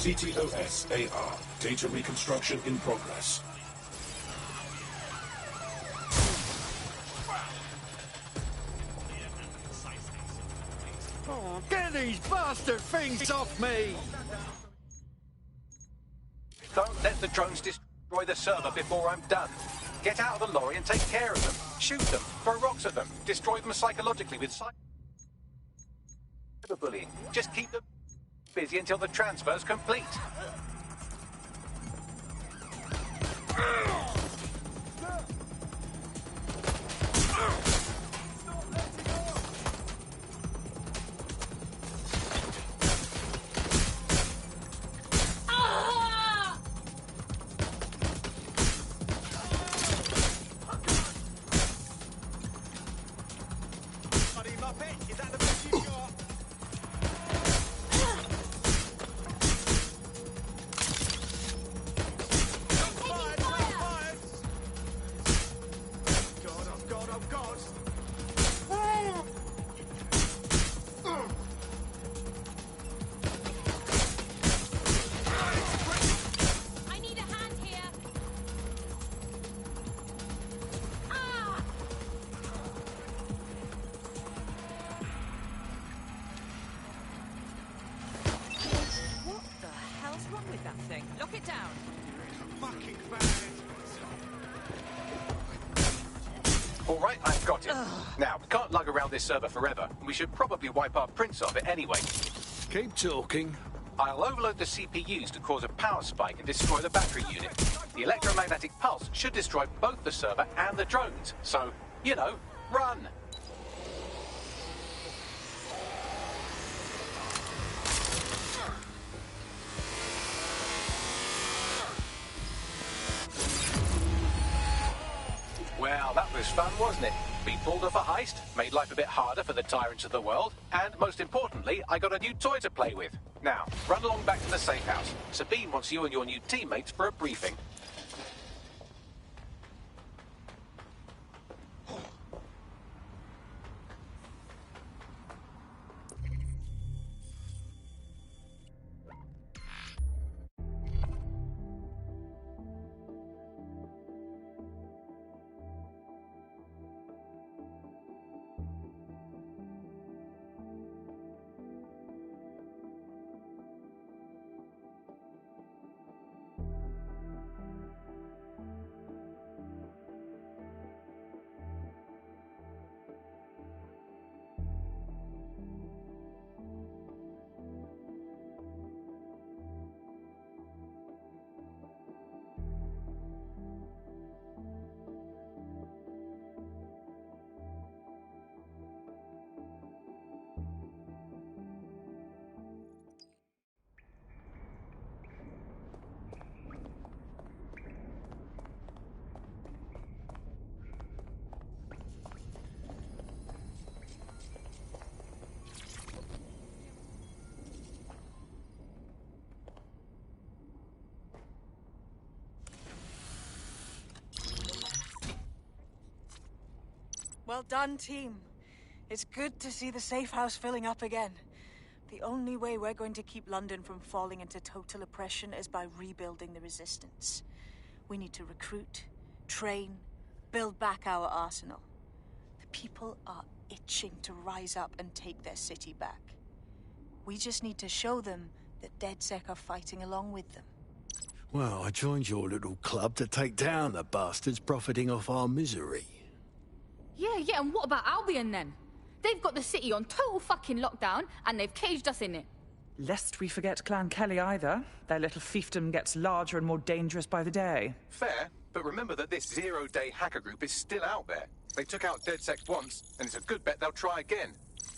CTOS-AR. Data reconstruction in progress. Oh, get these bastard things off me! Don't let the drones destroy the server before I'm done. Get out of the lorry and take care of them. Shoot them, throw rocks at them, destroy them psychologically with cyberbullying. Just keep them busy until the transfer's complete. Lock it down. Fucking All right, I've got it. Now, we can't lug around this server forever. We should probably wipe our prints of it anyway. Keep talking. I'll overload the CPUs to cause a power spike and destroy the battery unit. The electromagnetic pulse should destroy both the server and the drones. So, You know, run. Well, that was fun, wasn't it? We pulled off a heist, made life a bit harder for the tyrants of the world, and most importantly, I got a new toy to play with. Now, run along back to the safe house. Sabine wants you and your new teammates for a briefing. Well done, team. It's good to see the safe house filling up again. The only way we're going to keep London from falling into total oppression is by rebuilding the resistance. We need to recruit, train, build back our arsenal. The people are itching to rise up and take their city back. We just need to show them that DedSec are fighting along with them. Well, I joined your little club to take down the bastards profiting off our misery. Yeah, and what about Albion then? They've got the city on total fucking lockdown, and they've caged us in it. Lest we forget Clan Kelly either. Their little fiefdom gets larger and more dangerous by the day. Fair, but remember that this zero-day hacker group is still out there. They took out DedSec once, and it's a good bet they'll try again.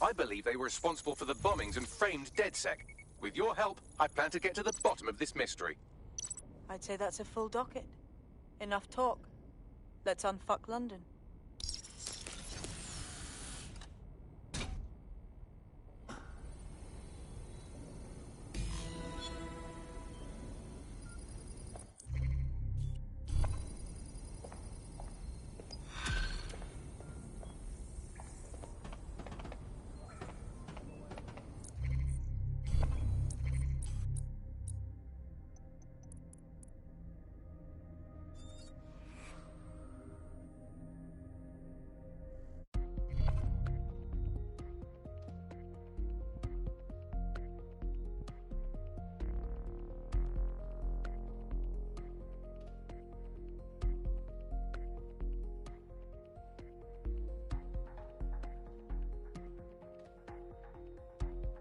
I believe they were responsible for the bombings and framed DedSec. With your help, I plan to get to the bottom of this mystery. I'd say that's a full docket. Enough talk. Let's unfuck London.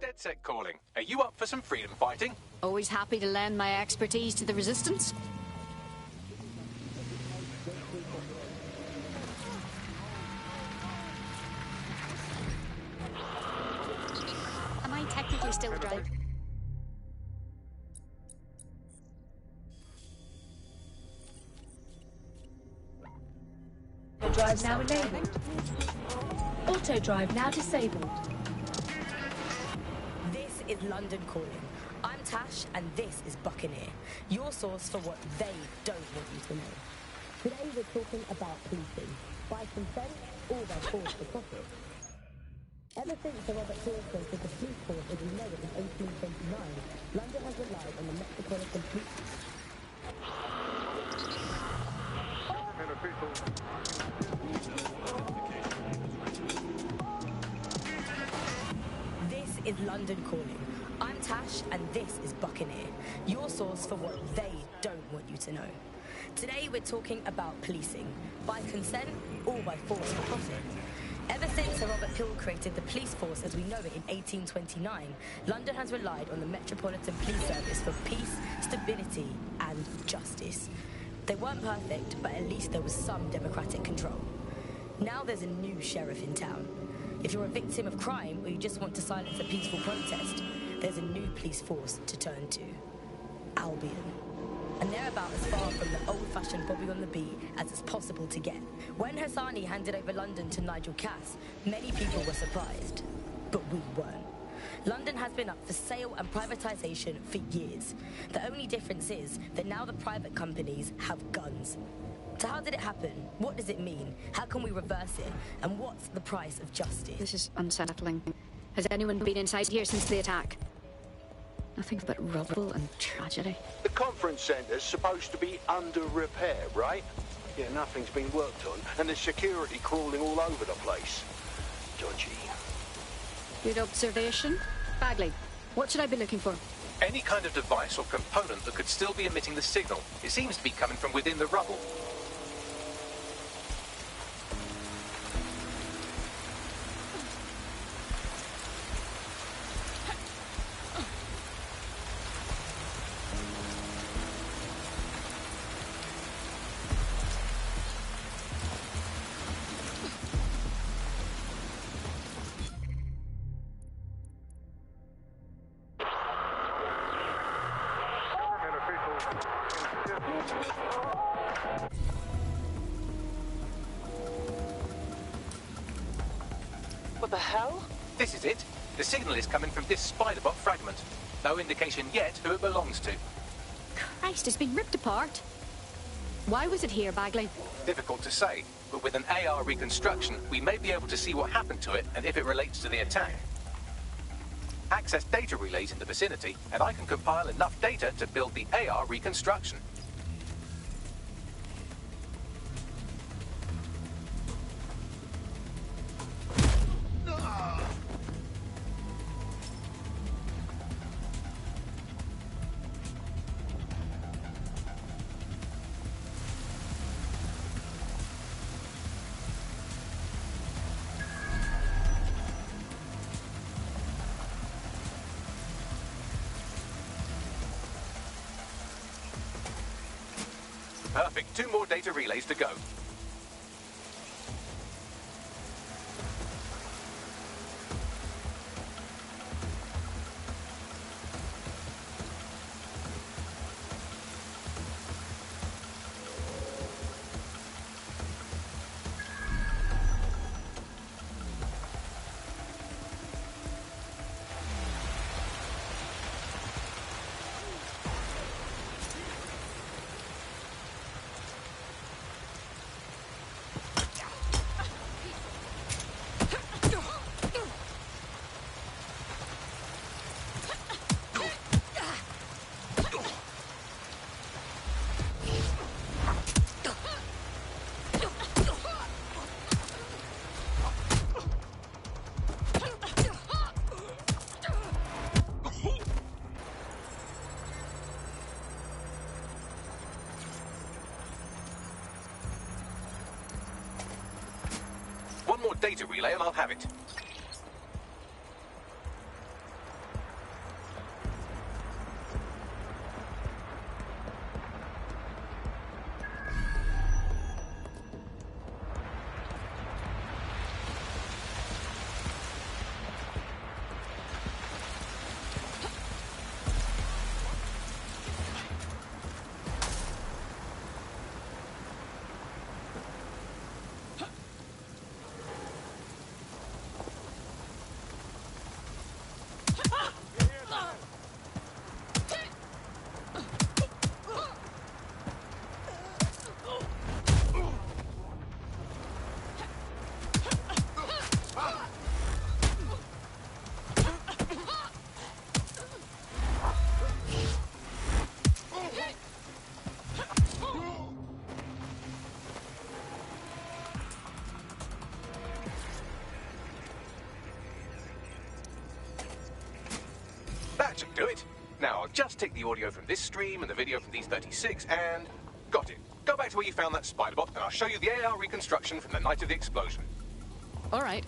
DedSec calling. Are you up for some freedom fighting? Always happy to lend my expertise to the resistance. Am I technically still driving? Auto drive now enabled. Auto drive now disabled. This is London Calling. I'm Tash, and this is Buccaneer, your source for what they don't want you to know. Today we're talking about policing, by consent or by force for profit. Ever since the Robert Hill created the police force as we know it in 1829, London has relied on the Metropolitan Police. This is London Calling. I'm Tash, and this is Buccaneer, your source for what they don't want you to know. Today we're talking about policing, by consent or by force for profit. Ever since Sir Robert Hill created the police force as we know it in 1829, London has relied on the Metropolitan Police Service for peace, stability and justice. They weren't perfect, but at least there was some democratic control. Now there's a new sheriff in town. If you're a victim of crime or you just want to silence a peaceful protest, there's a new police force to turn to. Albion. And they're about as far from the old-fashioned Bobby on the beat as it's possible to get. When Hassani handed over London to Nigel Cass, many people were surprised. But we weren't. London has been up for sale and privatisation for years. The only difference is that now the private companies have guns. So how did it happen? What does it mean? How can we reverse it? And what's the price of justice? This is unsettling. Has anyone been inside here since the attack? Nothing but rubble and tragedy. The conference centre's supposed to be under repair, right? Yeah, nothing's been worked on, and there's security crawling all over the place. Dodgy. Good observation. Bagley, what should I be looking for? Any kind of device or component that could still be emitting the signal. It seems to be coming from within the rubble. What the hell? This is it. The signal is coming from this spider-bot fragment. No indication yet who it belongs to. Christ, it's been ripped apart. Why was it here, Bagley? Difficult to say, but with an AR reconstruction, we may be able to see what happened to it and if it relates to the attack. Access data relays in the vicinity, and I can compile enough data to build the AR reconstruction. Perfect. 2 more data relays to go. One more data relay and I'll have it. That should do it. Now, I'll just take the audio from this stream and the video from these 36 and... Got it. Go back to where you found that spider-bot and I'll show you the AR reconstruction from the night of the explosion. All right.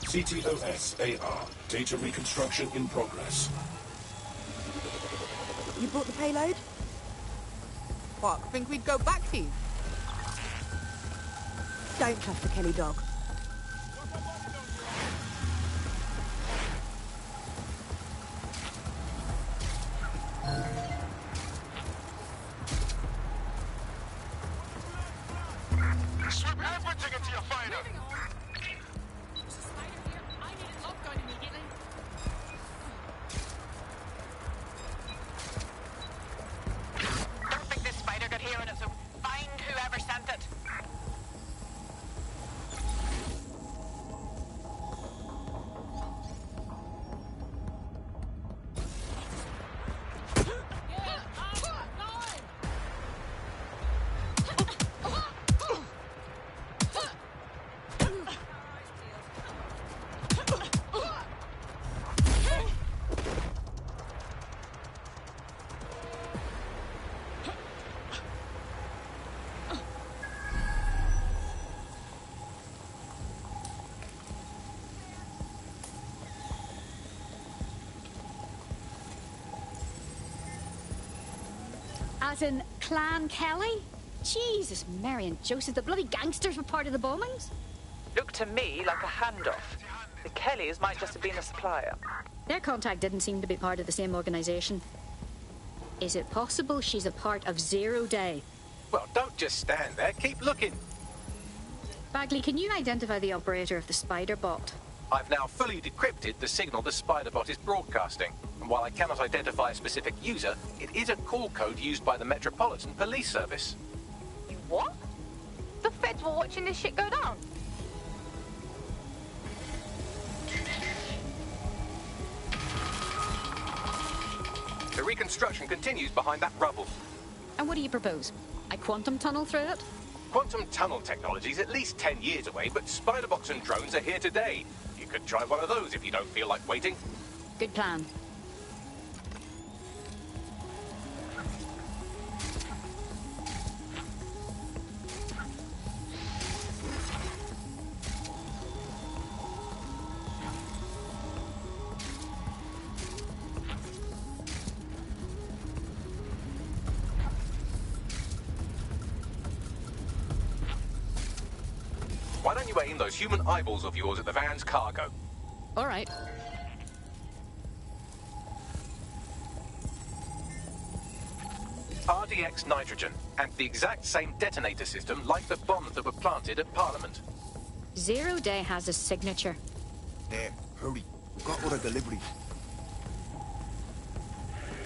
CTOS AR. Data reconstruction in progress. You brought the payload? What, think we'd go back to you? Don't trust the Kelly dog. Swim everything into your fighter! Don't think this spider got here on its own. Find whoever sent it. As in Clan Kelly? Jesus, Mary and Joseph, the bloody gangsters were part of the bombings? Looked to me like a handoff. The Kellys might just have been a supplier. Their contact didn't seem to be part of the same organisation. Is it possible she's a part of Zero Day? Well, don't just stand there. Keep looking. Bagley, can you identify the operator of the spider bot? I've now fully decrypted the signal the Spiderbot is broadcasting. And while I cannot identify a specific user, it is a call code used by the Metropolitan Police Service. You what? The feds were watching this shit go down. The reconstruction continues behind that rubble. And what do you propose? I quantum tunnel through it? Quantum tunnel technology is at least 10 years away, but Spiderbots and drones are here today. You could try one of those if you don't feel like waiting. Good plan. Why don't you aim those human eyeballs of yours at the van's cargo? All right. RDX nitrogen, and the exact same detonator system like the bombs that were planted at Parliament. Zero Day has a signature. There, hurry. We've got other deliveries.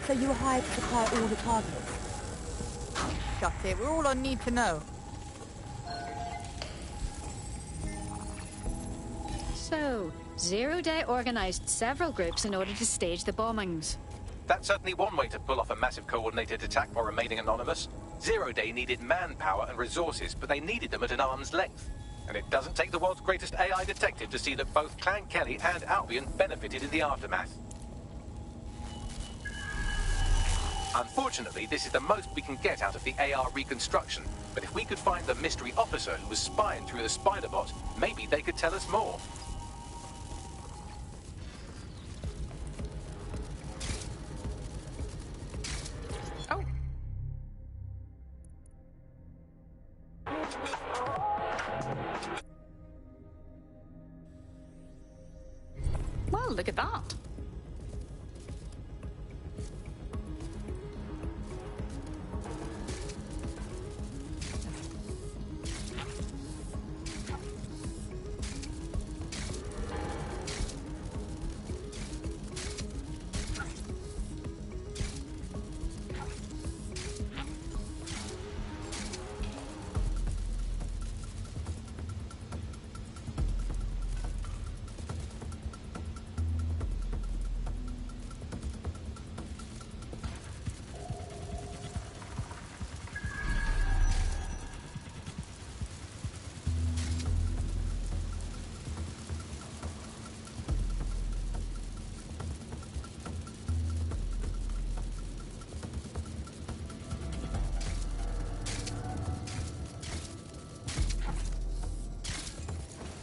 So you were hired to supply all the cargo? Shut it, we're all on need to know. So, Zero Day organised several groups in order to stage the bombings. That's certainly one way to pull off a massive coordinated attack while remaining anonymous. Zero Day needed manpower and resources, but they needed them at an arm's length. And it doesn't take the world's greatest AI detective to see that both Clan Kelly and Albion benefited in the aftermath. Unfortunately, this is the most we can get out of the AR reconstruction. But if we could find the mystery officer who was spying through the Spiderbot, maybe they could tell us more. Well, look at that.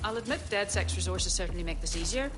I'll admit DedSec's resources certainly make this easier.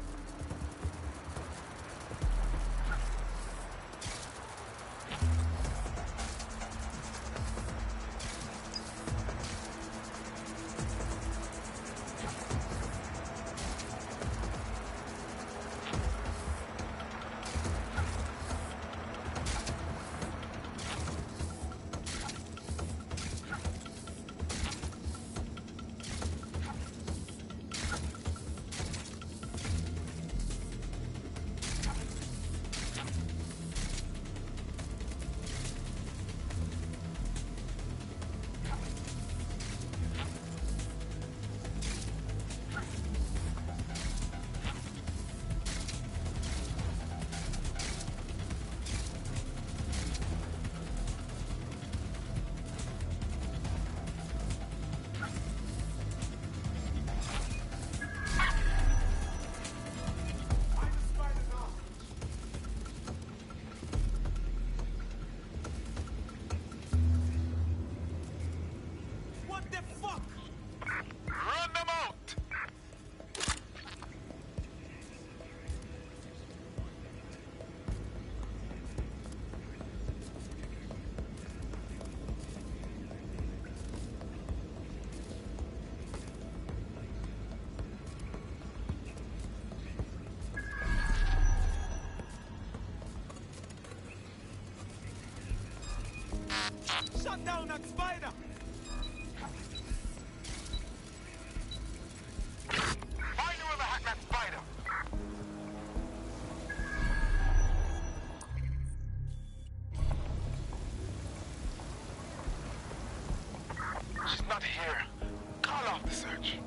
Shut down that spider! Find whoever hacked that spider! She's not here. Call off the search.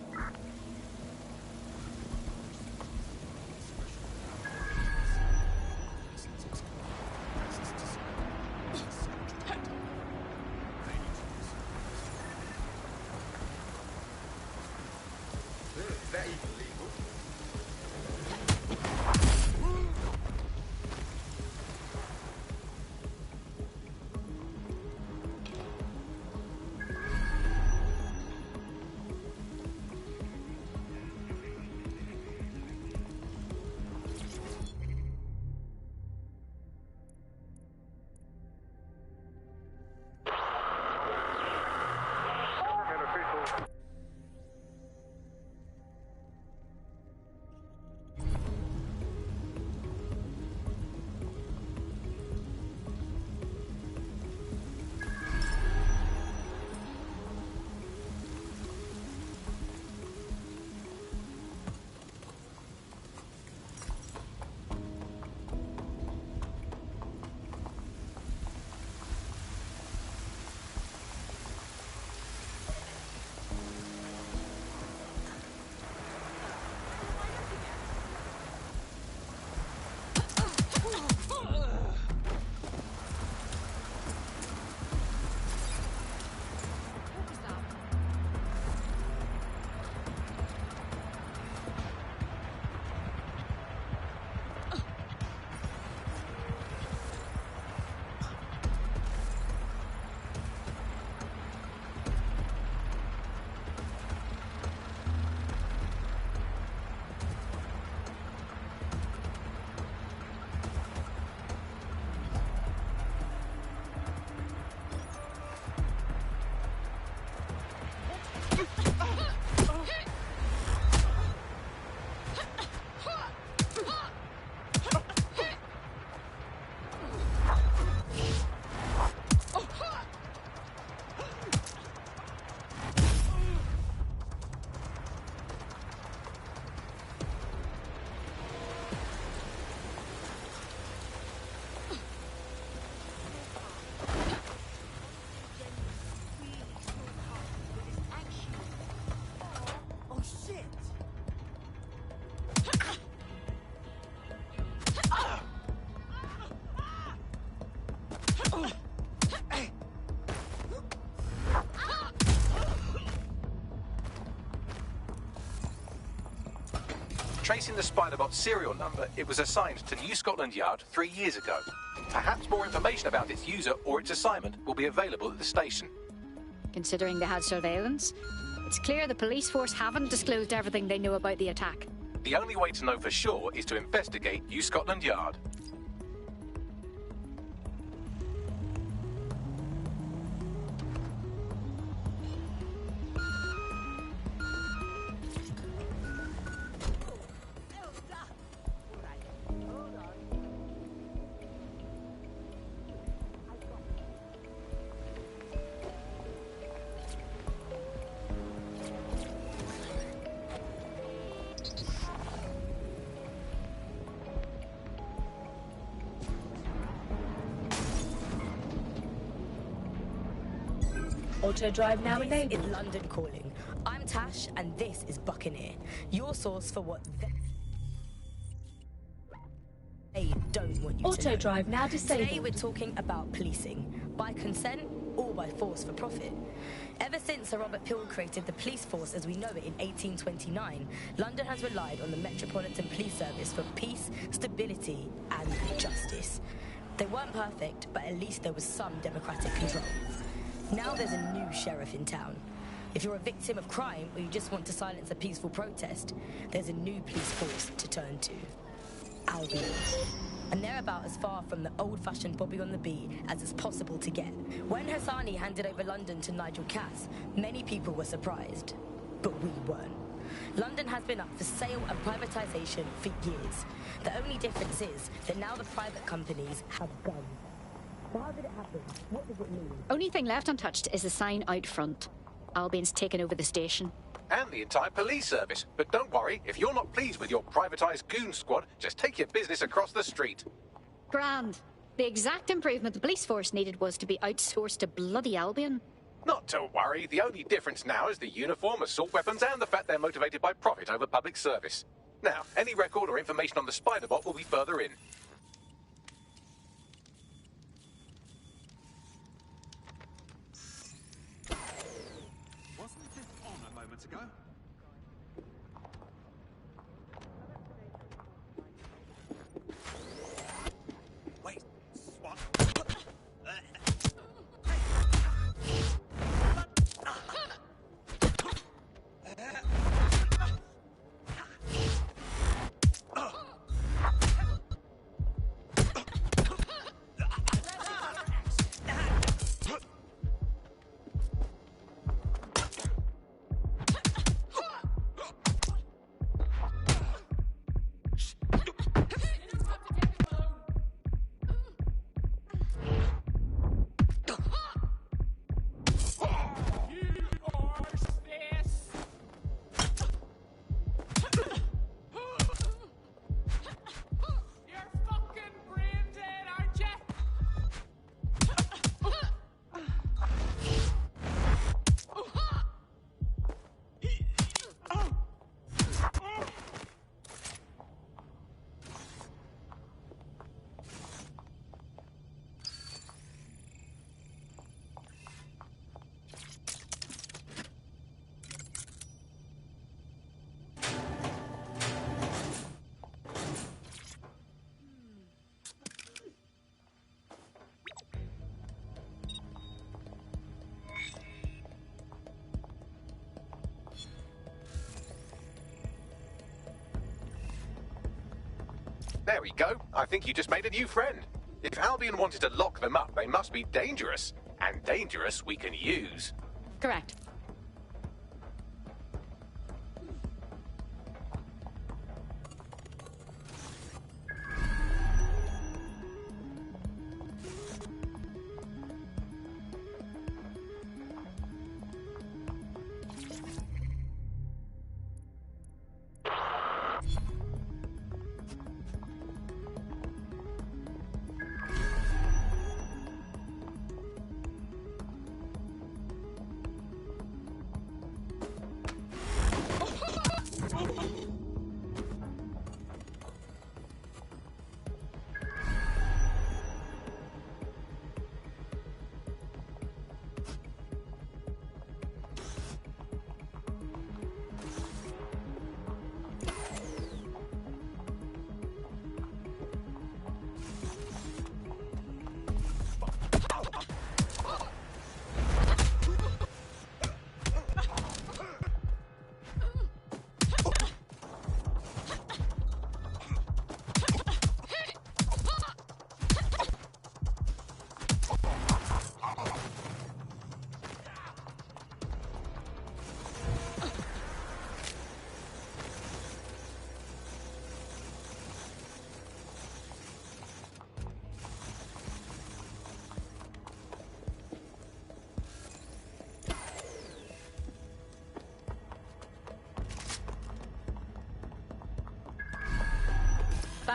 Tracing the Spiderbot's serial number, it was assigned to New Scotland Yard 3 years ago. Perhaps more information about its user or its assignment will be available at the station. Considering they had surveillance, It's clear the police force haven't disclosed everything they know about the attack. The only way to know for sure is to investigate New Scotland Yard. Auto drive now This enabled. is London calling. I'm Tash, and this is Buccaneer, your source for what they don't want you to Auto know. drive now Today disabled. we're talking about policing, by consent or by force for profit. Ever since Sir Robert Peel created the police force as we know it in 1829, London has relied on the Metropolitan Police Service for peace, stability and justice. They weren't perfect, but at least there was some democratic control. Now there's a new sheriff in town. If you're a victim of crime or you just want to silence a peaceful protest, there's a new police force to turn to. Albion. And they're about as far from the old-fashioned Bobby on the beat as it's possible to get. When Hassani handed over London to Nigel Cass, many people were surprised. But we weren't. London has been up for sale and privatisation for years. The only difference is that now the private companies have guns. So how did it happen? What does it mean? Only thing left untouched is the sign out front. Albion's taken over the station. And the entire police service. But don't worry, if you're not pleased with your privatised goon squad, just take your business across the street. Grand. The exact improvement the police force needed was to be outsourced to bloody Albion. Not to worry, the only difference now is the uniform, assault weapons, and the fact they're motivated by profit over public service. Now, any record or information on the Spider-Bot will be further in. Wasn't this on a moment ago? Wait, what? There we go. I think you just made a new friend. If Albion wanted to lock them up, they must be dangerous. And dangerous we can use. Correct.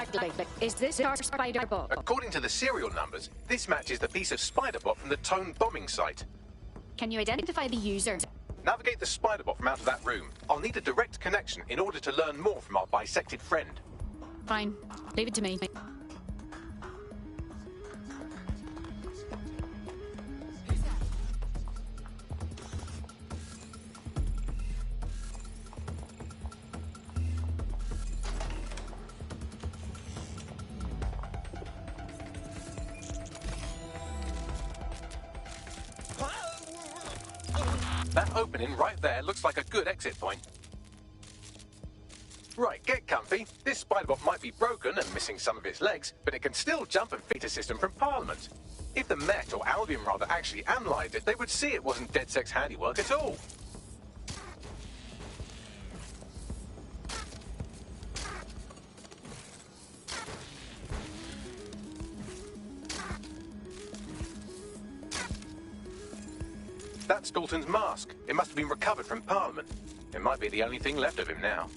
Exactly. Is this our spider bot? According to the serial numbers, this matches the piece of spider bot from the Tone bombing site. Can you identify the user? Navigate the spider bot from out of that room. I'll need a direct connection in order to learn more from our bisected friend. Fine. Leave it to me. That opening right there looks like a good exit point. Right, get comfy. This spider bot might be broken and missing some of its legs, but it can still jump and feed a system from Parliament. If the Met, or Albion rather, actually analysed it, they would see it wasn't DedSec's handiwork at all. That's Dalton's mask. It must have been recovered from Parliament. It might be the only thing left of him now.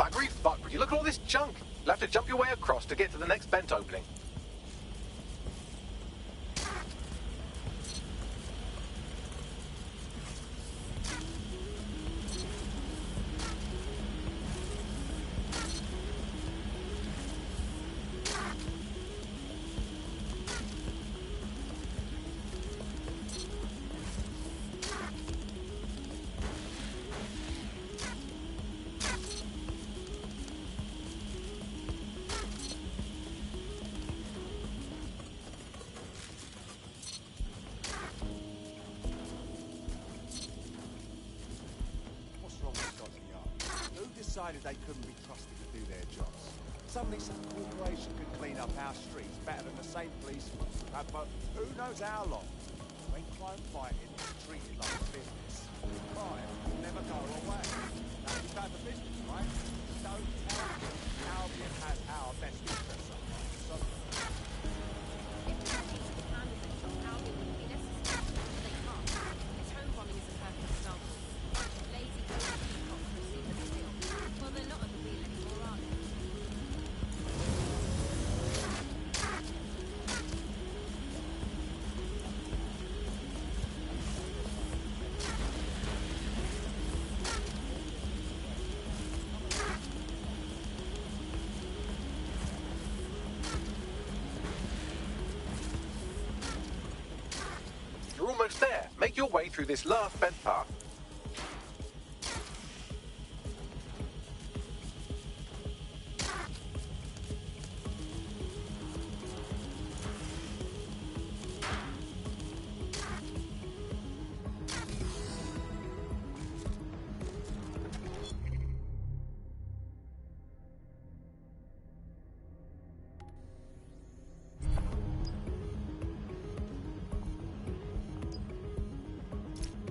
Library? Fuck, would you look at all this junk? You'll have to jump your way across to get to the next vent opening. Decided they couldn't be trusted to do their jobs. Suddenly some corporation could clean up our streets better than the same police force have for who knows how long. When crime fighting is treated like a business, crime will never go away. Now you found the business, right? Don't tell me Albion has our best interests at heart. So You're almost there. Make your way through this last vent path.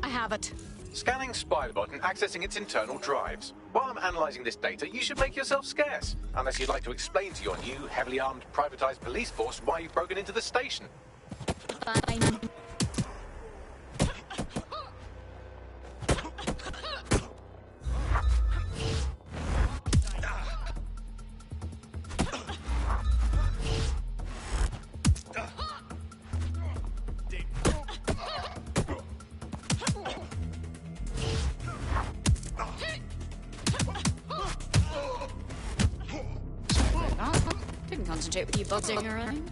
I have it. Scanning Spiderbot and accessing its internal drives. While I'm analysing this data, you should make yourself scarce. Unless you'd like to explain to your new, heavily armed, privatised police force why you've broken into the station. Fine. Couldn't concentrate with you buzzing around.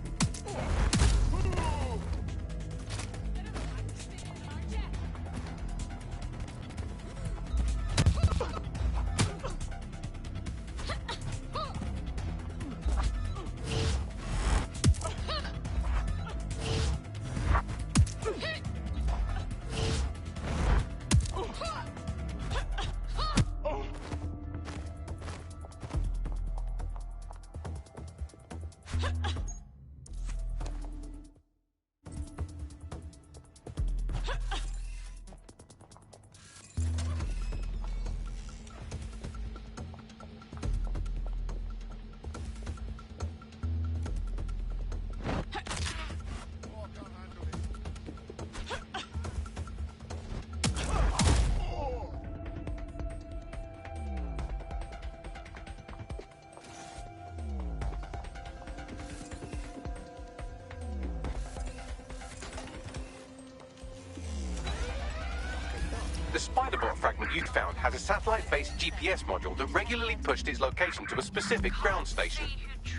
The Spiderbot fragment you'd found had a satellite-based GPS module that regularly pushed its location to a specific ground station.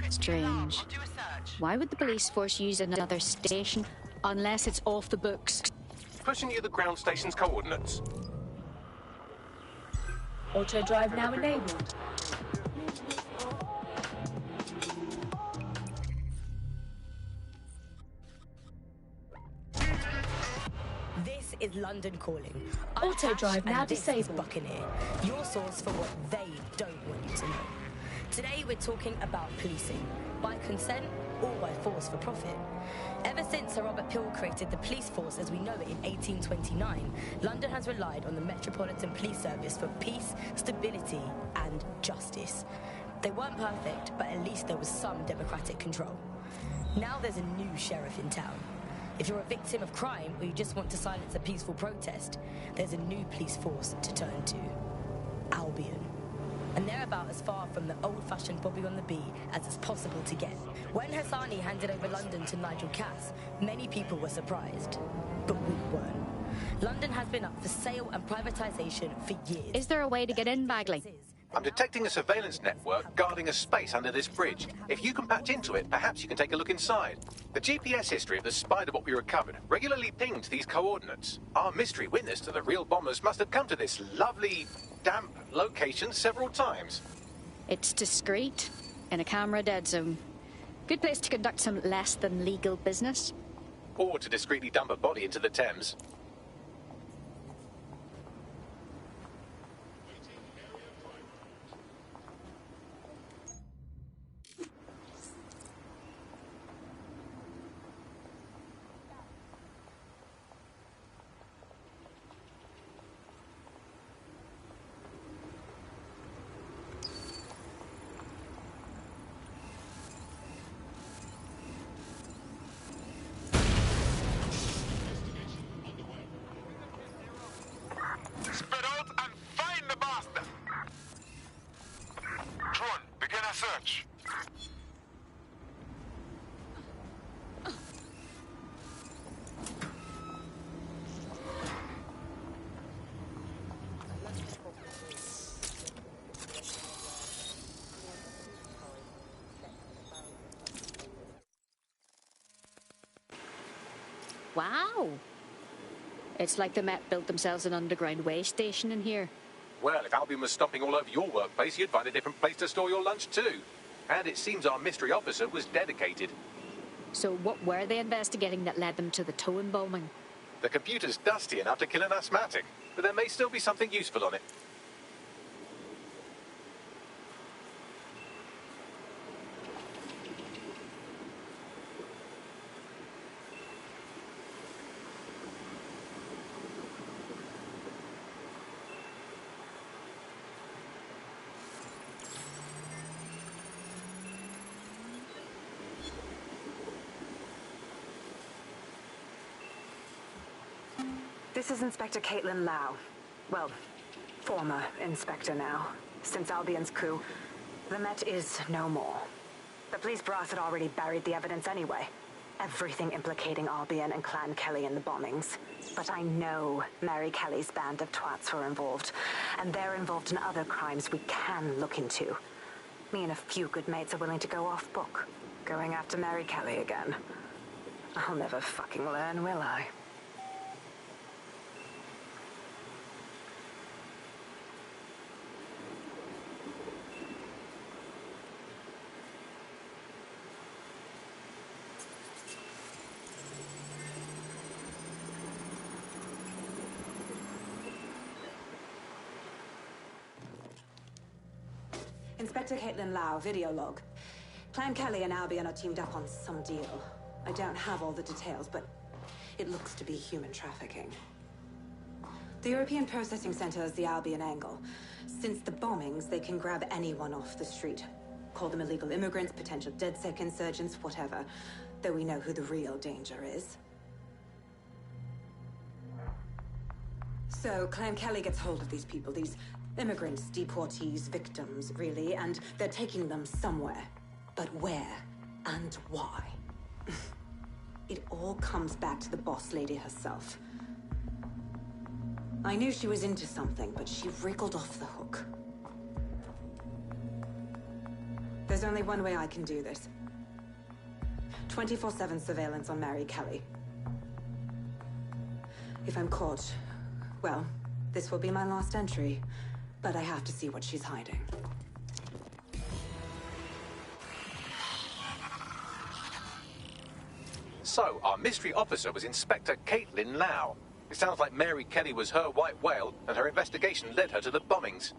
Strange. Why would the police force use another station unless it's off the books? Pushing you the ground station's coordinates. Auto drive now enabled. This is London Calling. Auto drive now disabled. This is Buccaneer, your source for what they don't want you to know. Today we're talking about policing, by consent or by force for profit. Ever since Sir Robert Peel created the police force as we know it in 1829, London has relied on the Metropolitan Police Service for peace, stability and justice. They weren't perfect, but at least there was some democratic control. Now there's a new sheriff in town. If you're a victim of crime or you just want to silence a peaceful protest, there's a new police force to turn to. Albion. and they're about as far from the old-fashioned Bobby on the beat as it's possible to get. When Hassani handed over London to Nigel Cass, many people were surprised, but we weren't. London has been up for sale and privatisation for years. Is there a way to get in, Bagley? I'm detecting a surveillance network guarding a space under this bridge. If you can patch into it, perhaps you can take a look inside. The GPS history of the spider bot we recovered regularly pinged these coordinates. Our mystery witness to the real bombers must have come to this lovely, damp location several times. It's discreet, in a camera dead zone. Good place to conduct some less than legal business. Or to discreetly dump a body into the Thames. Spread out and find the bastard! Drone, begin a search. Wow. It's like the Met built themselves an underground way station in here. Well, if Albion was stomping all over your workplace, you'd find a different place to store your lunch too. And it seems our mystery officer was dedicated. So what were they investigating that led them to the Towan bombing? The computer's dusty enough to kill an asthmatic, but there may still be something useful on it. This is Inspector Caitlin Lau. Well, former inspector now. Since Albion's coup, the Met is no more. The police brass had already buried the evidence anyway. Everything implicating Albion and Clan Kelly in the bombings. But I know Mary Kelly's band of twats were involved, and they're involved in other crimes we can look into. Me and a few good mates are willing to go off book, going after Mary Kelly again. I'll never fucking learn, will I? Inspector Caitlin Lau, video log. Clan Kelly and Albion are teamed up on some deal. I don't have all the details, but it looks to be human trafficking. The European Processing Center is the Albion angle. Since the bombings, they can grab anyone off the street. Call them illegal immigrants, potential DedSec insurgents, whatever. Though we know who the real danger is. So, Clan Kelly gets hold of these people, these immigrants, deportees, victims, really, and they're taking them somewhere. But where and why? It all comes back to the boss lady herself. I knew she was into something, but she wriggled off the hook. There's only one way I can do this. 24/7 surveillance on Mary Kelly. If I'm caught, well, this will be my last entry. But I have to see what she's hiding. So, our mystery officer was Inspector Caitlin Lau. It sounds like Mary Kelly was her white whale, and her investigation led her to the bombings.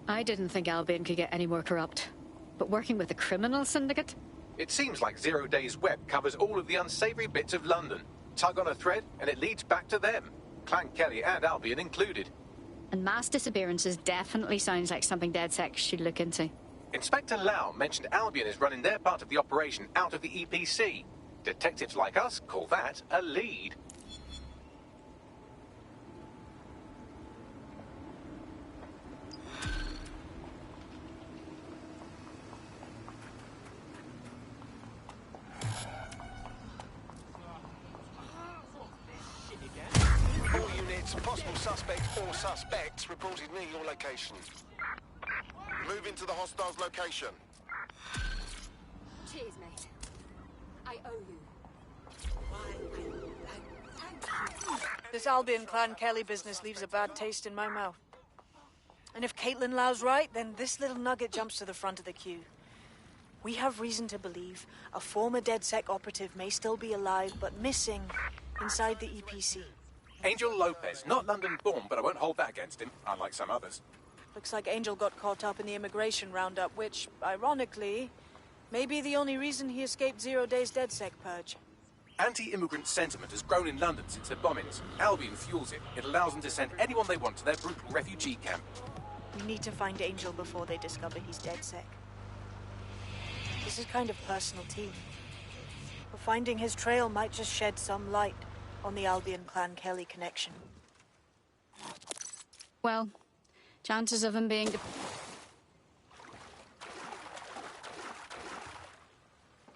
I didn't think Albion could get any more corrupt. But working with a criminal syndicate? It seems like 0 Days Web covers all of the unsavory bits of London. Tug on a thread, and it leads back to them. Clan Kelly and Albion included. And mass disappearances definitely sounds like something DedSec should look into. Inspector Lau mentioned Albion is running their part of the operation out of the EPC. Detectives like us call that a lead. suspect or suspects reported me your location. Move into the hostile's location. Cheers, mate. I owe you. This Albion Clan Kelly business leaves a bad taste in my mouth. And if Caitlin Lau's right, then this little nugget jumps to the front of the queue. We have reason to believe a former DedSec operative may still be alive, but missing inside the EPC. Angel Lopez, not London-born, but I won't hold that against him, unlike some others. Looks like Angel got caught up in the immigration roundup, which, ironically, may be the only reason he escaped 0 days DedSec purge. Anti-immigrant sentiment has grown in London since the bombings. Albion fuels it. It allows them to send anyone they want to their brutal refugee camp. We need to find Angel before they discover he's DedSec. This is kind of personal tea. But finding his trail might just shed some light on the Albion Clan Kelly connection. Well, chances of him being...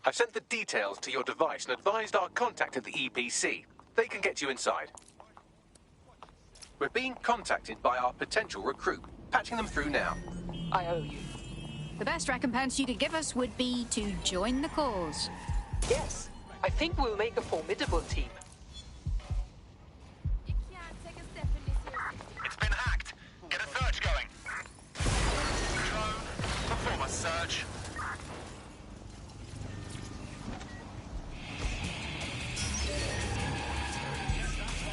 I've sent the details to your device and advised our contact at the EPC. They can get you inside. We're being contacted by our potential recruit. Patching them through now. I owe you. The best recompense you could give us would be to join the cause. Yes, I think we'll make a formidable team. It's been hacked. Get a search going. Drone, perform a search.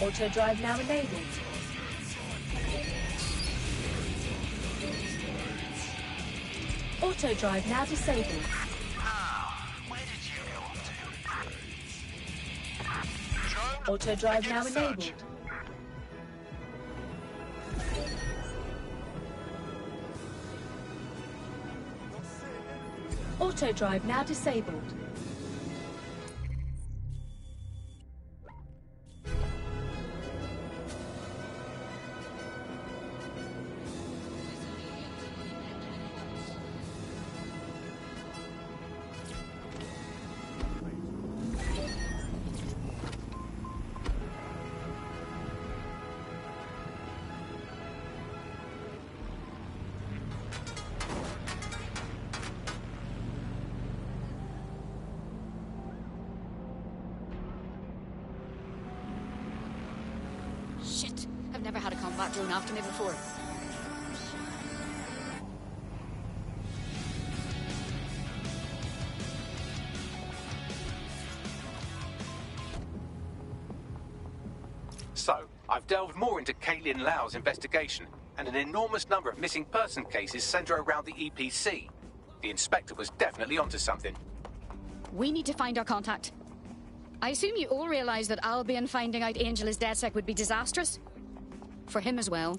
Auto drive now enabled. Auto drive now disabled. Where did you go to? Drone, Auto drive begin now search. enabled. Auto drive now disabled. Shit, I've never had a combat drone after me before. So, I've delved more into Caitlin Lau's investigation, and an enormous number of missing person cases centre around the EPC. The inspector was definitely onto something. We need to find our contact. I assume you all realise that Albion finding out Angel is DedSec would be disastrous? For him as well.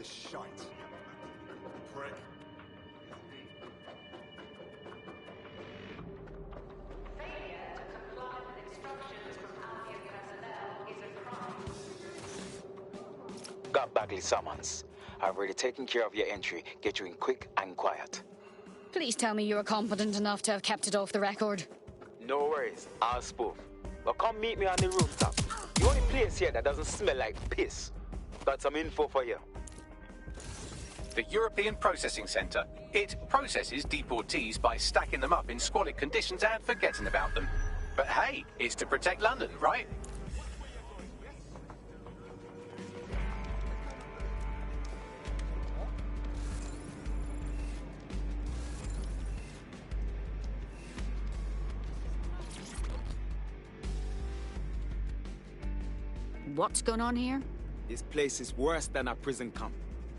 this shite. Prick. Got Bagley summons. I've already taken care of your entry. Get you in quick and quiet. Please tell me you are competent enough to have kept it off the record. No worries, I'll spoof. But come meet me on the rooftop. The only place here that doesn't smell like piss. Got some info for you. The European Processing Centre. It processes deportees by stacking them up in squalid conditions and forgetting about them. But hey, it's to protect London, right? What's going on here? This place is worse than a prison camp.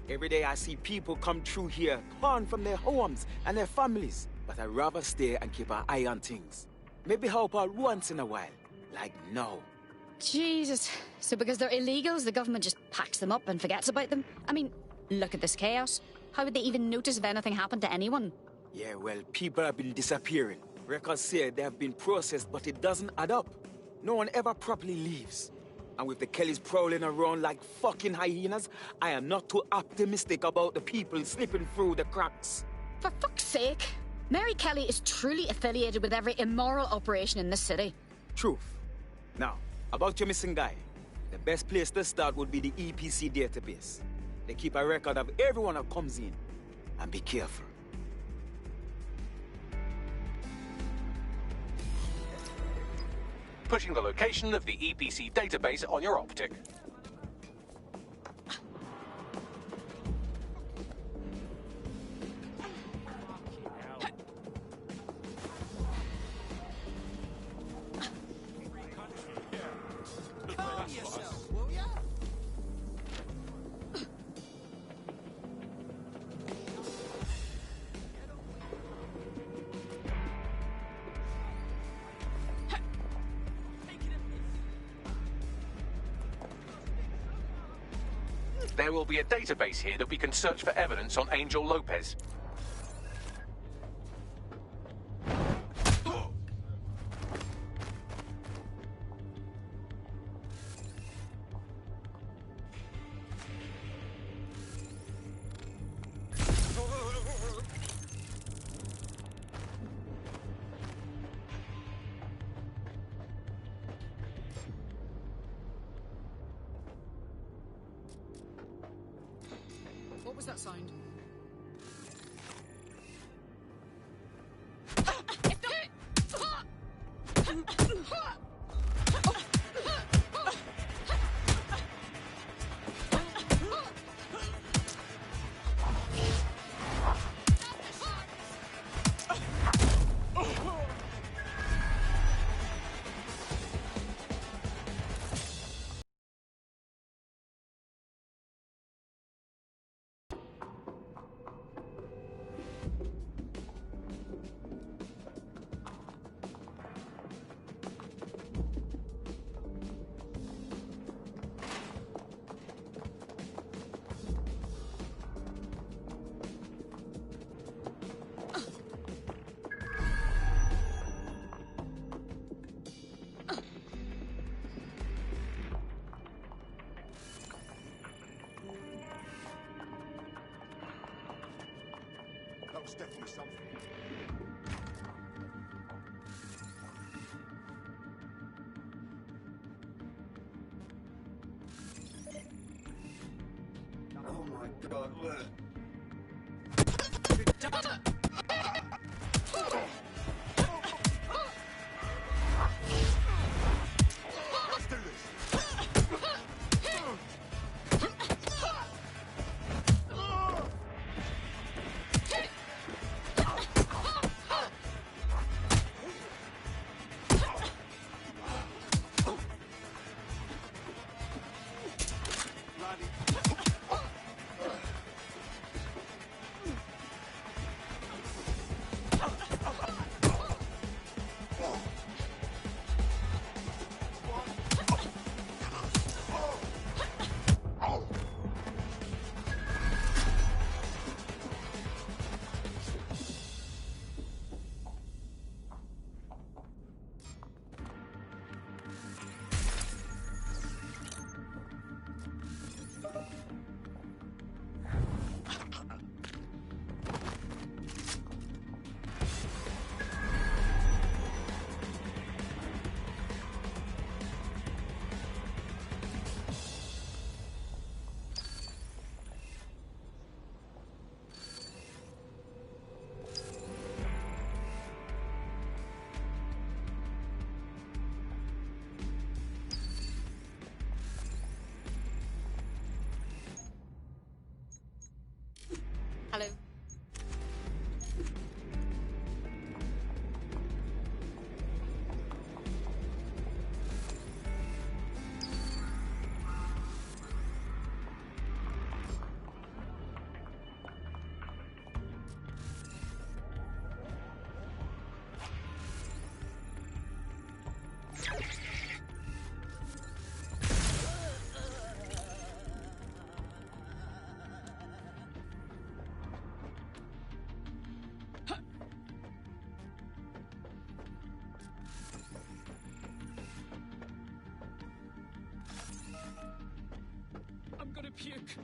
Every day I see people come through here, torn from their homes and their families. But I'd rather stay and keep an eye on things. Maybe help out once in a while. Like now. Jesus. So because they're illegals, the government just packs them up and forgets about them? I mean, look at this chaos. How would they even notice if anything happened to anyone? Yeah, well, people have been disappearing. Records say they have been processed, but it doesn't add up. No one ever properly leaves. And with the Kellys prowling around like fucking hyenas, I am not too optimistic about the people slipping through the cracks. For fuck's sake. Mary Kelly is truly affiliated with every immoral operation in this city. Truth. Now, about your missing guy. The best place to start would be the EPC database. They keep a record of everyone that comes in. And be careful. Pushing the location of the EPC database on your optic. Calm yourself, will ya? There will be a database here that we can search for evidence on Angel Lopez. What was that sound? That was definitely something. Oh my god, look. Let's do this. gonna puke.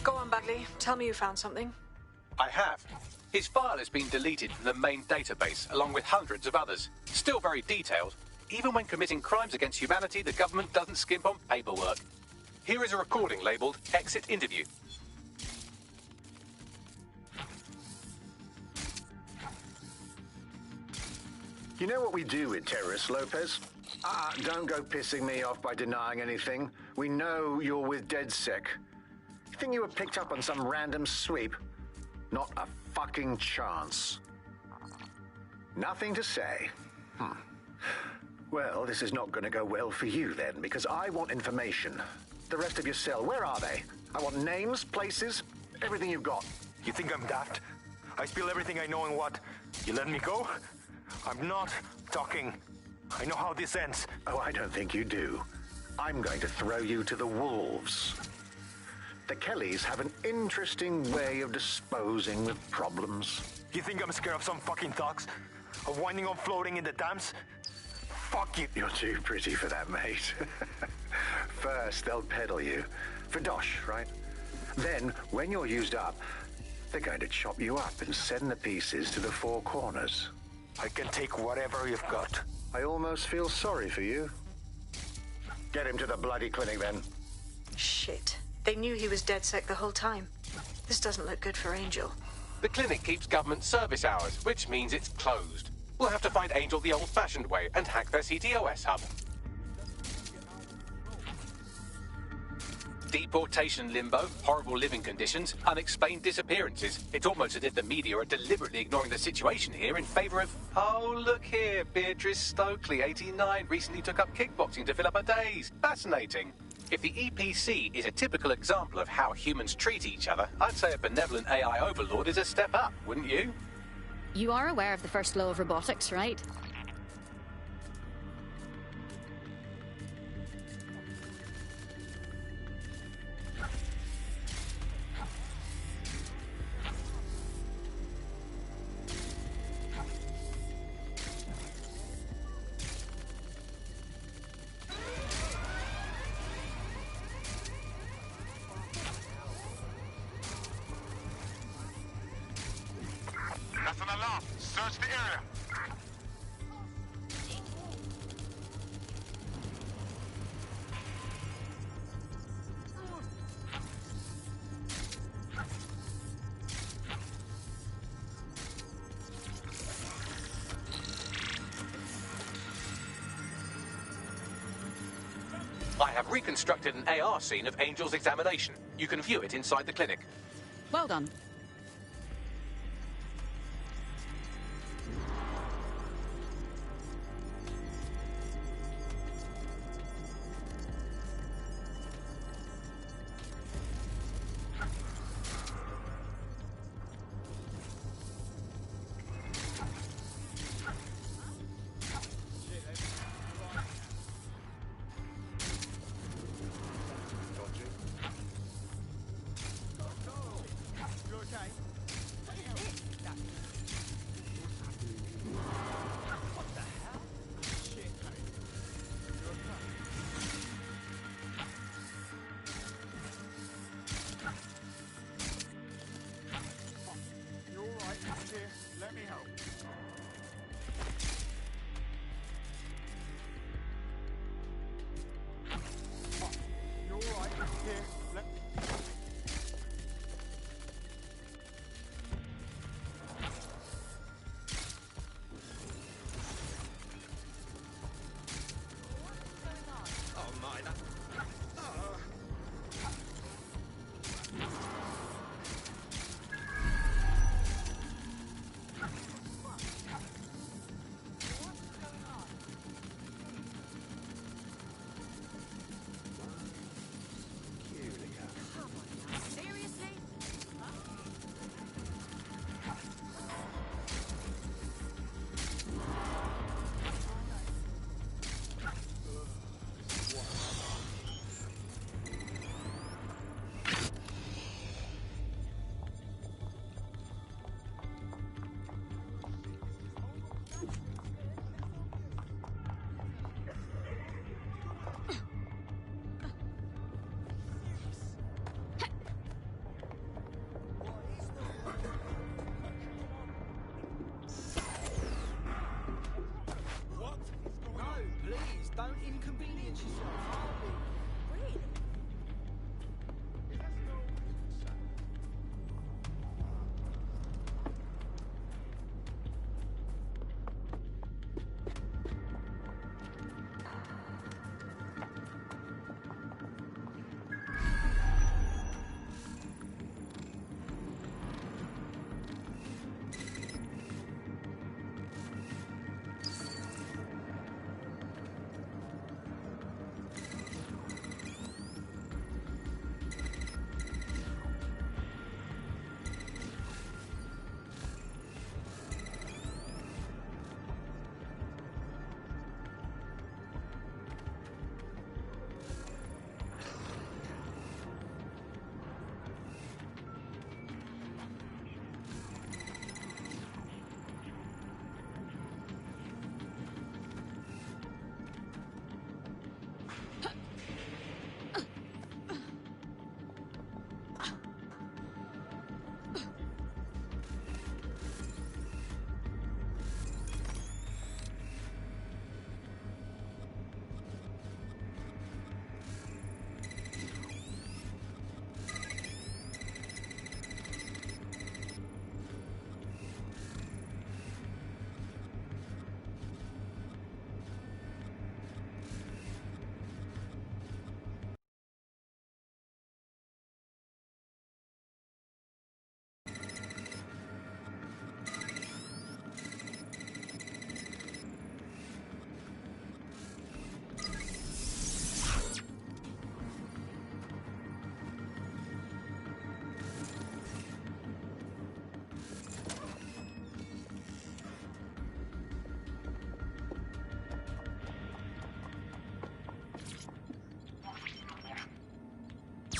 Go on, Bagley. Tell me you found something. I have. His file has been deleted from the main database, along with hundreds of others. Still very detailed. Even when committing crimes against humanity, the government doesn't skimp on paperwork. Here is a recording labelled Exit Interview. You know what we do with terrorists, Lopez? Don't go pissing me off by denying anything. We know you're with DedSec. You think you were picked up on some random sweep? Not a fucking chance. Nothing to say. Well, this is not going to go well for you then, because I want information. The rest of your cell, where are they? I want names, places, everything you've got. You think I'm daft? I spill everything I know and what? You let me go? I'm not talking. I know how this ends. Oh, I don't think you do. I'm going to throw you to the wolves. The Kellys have an interesting way of disposing with problems. You think I'm scared of some fucking thugs? Of winding up floating in the dams? Fuck you. You're too pretty for that, mate. First, they'll peddle you. For dosh, right? Then, when you're used up, they're going to chop you up and send the pieces to the four corners. I can take whatever you've got. I almost feel sorry for you. Get him to the bloody clinic, then. Shit. They knew he was DedSec the whole time. This doesn't look good for Angel. The clinic keeps government service hours, which means it's closed. We'll have to find Angel the old-fashioned way and hack their CTOS hub. Deportation limbo, horrible living conditions, unexplained disappearances. It's almost as if the media are deliberately ignoring the situation here in favour of... Oh, look here, Beatrice Stokely, 89, recently took up kickboxing to fill up her days. Fascinating. If the EPC is a typical example of how humans treat each other, I'd say a benevolent AI overlord is a step up, wouldn't you? You are aware of the first law of robotics, right? have reconstructed an AR scene of Angel's examination. You can view it inside the clinic. Well done.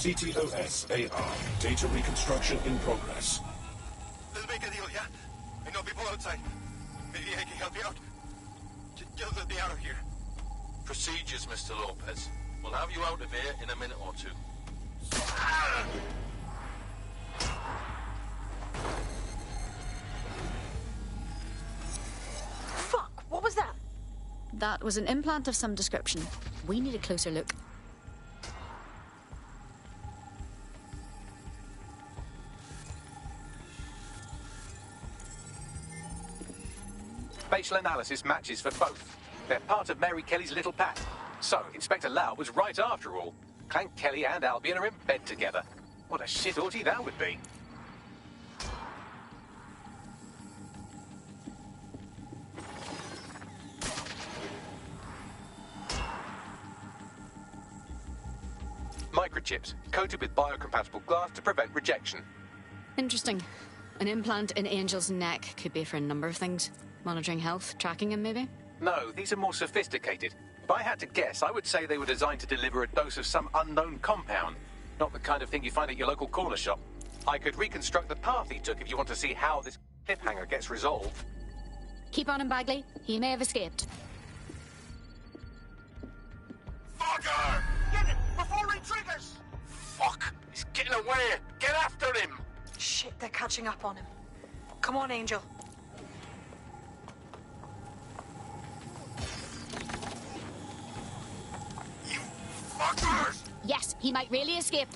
CTOS-AR. Data reconstruction in progress. Let's make a deal, yeah? I know people outside. Maybe I can help you out. Just let me out of here. Procedures, Mr. Lopez. We'll have you out of here in a minute or two. Fuck! What was that? That was an implant of some description. We need a closer look. Spatial analysis matches for both. They're part of Mary Kelly's little pack. So, Inspector Lau was right after all. Clan Kelly and Albion are in bed together. What a shit orgy that would be. Microchips, coated with biocompatible glass to prevent rejection. Interesting. An implant in Angel's neck could be for a number of things. Monitoring health, tracking him maybe? No, these are more sophisticated. If I had to guess, I would say they were designed to deliver a dose of some unknown compound. Not the kind of thing you find at your local corner shop. I could reconstruct the path he took if you want to see how this cliffhanger gets resolved. Keep on him, Bagley. He may have escaped. Fucker! Get it before he triggers! Fuck! He's getting away! Get after him! Shit, they're catching up on him. Come on, Angel. You fuckers! Yes, he might really escape.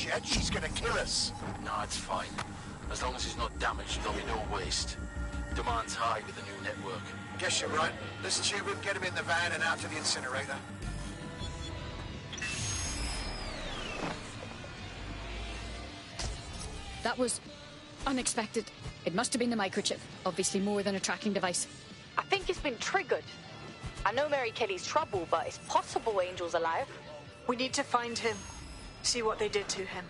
Yet, she's gonna kill us. No, it's fine. As long as he's not damaged, there'll be no waste. Demand's high with the new network. Guess you're right. Let's tube him, get him in the van and out to the incinerator. That was unexpected. It must have been the microchip. Obviously more than a tracking device. I think it's been triggered. I know Mary Kelly's trouble, but it's possible Angel's alive. We need to find him. See what they did to him.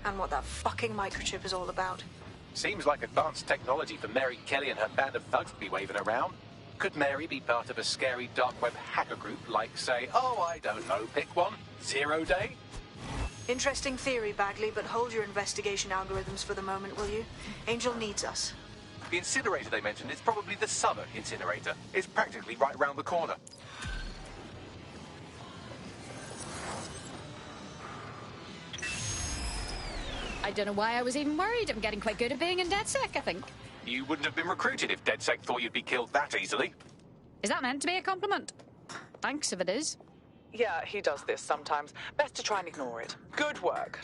And what that fucking microchip is all about. Seems like advanced technology for Mary Kelly and her band of thugs to be waving around. Could Mary be part of a scary dark web hacker group like, say, oh, I don't know, pick one, 0 Day? Interesting theory, Bagley, but hold your investigation algorithms for the moment, will you? Angel needs us. The incinerator they mentioned is probably the Southern incinerator. It's practically right round the corner. I don't know why I was even worried. I'm getting quite good at being in DedSec, I think. You wouldn't have been recruited if DedSec thought you'd be killed that easily. Is that meant to be a compliment? Thanks if it is. Yeah, he does this sometimes. Best to try and ignore it. Good work.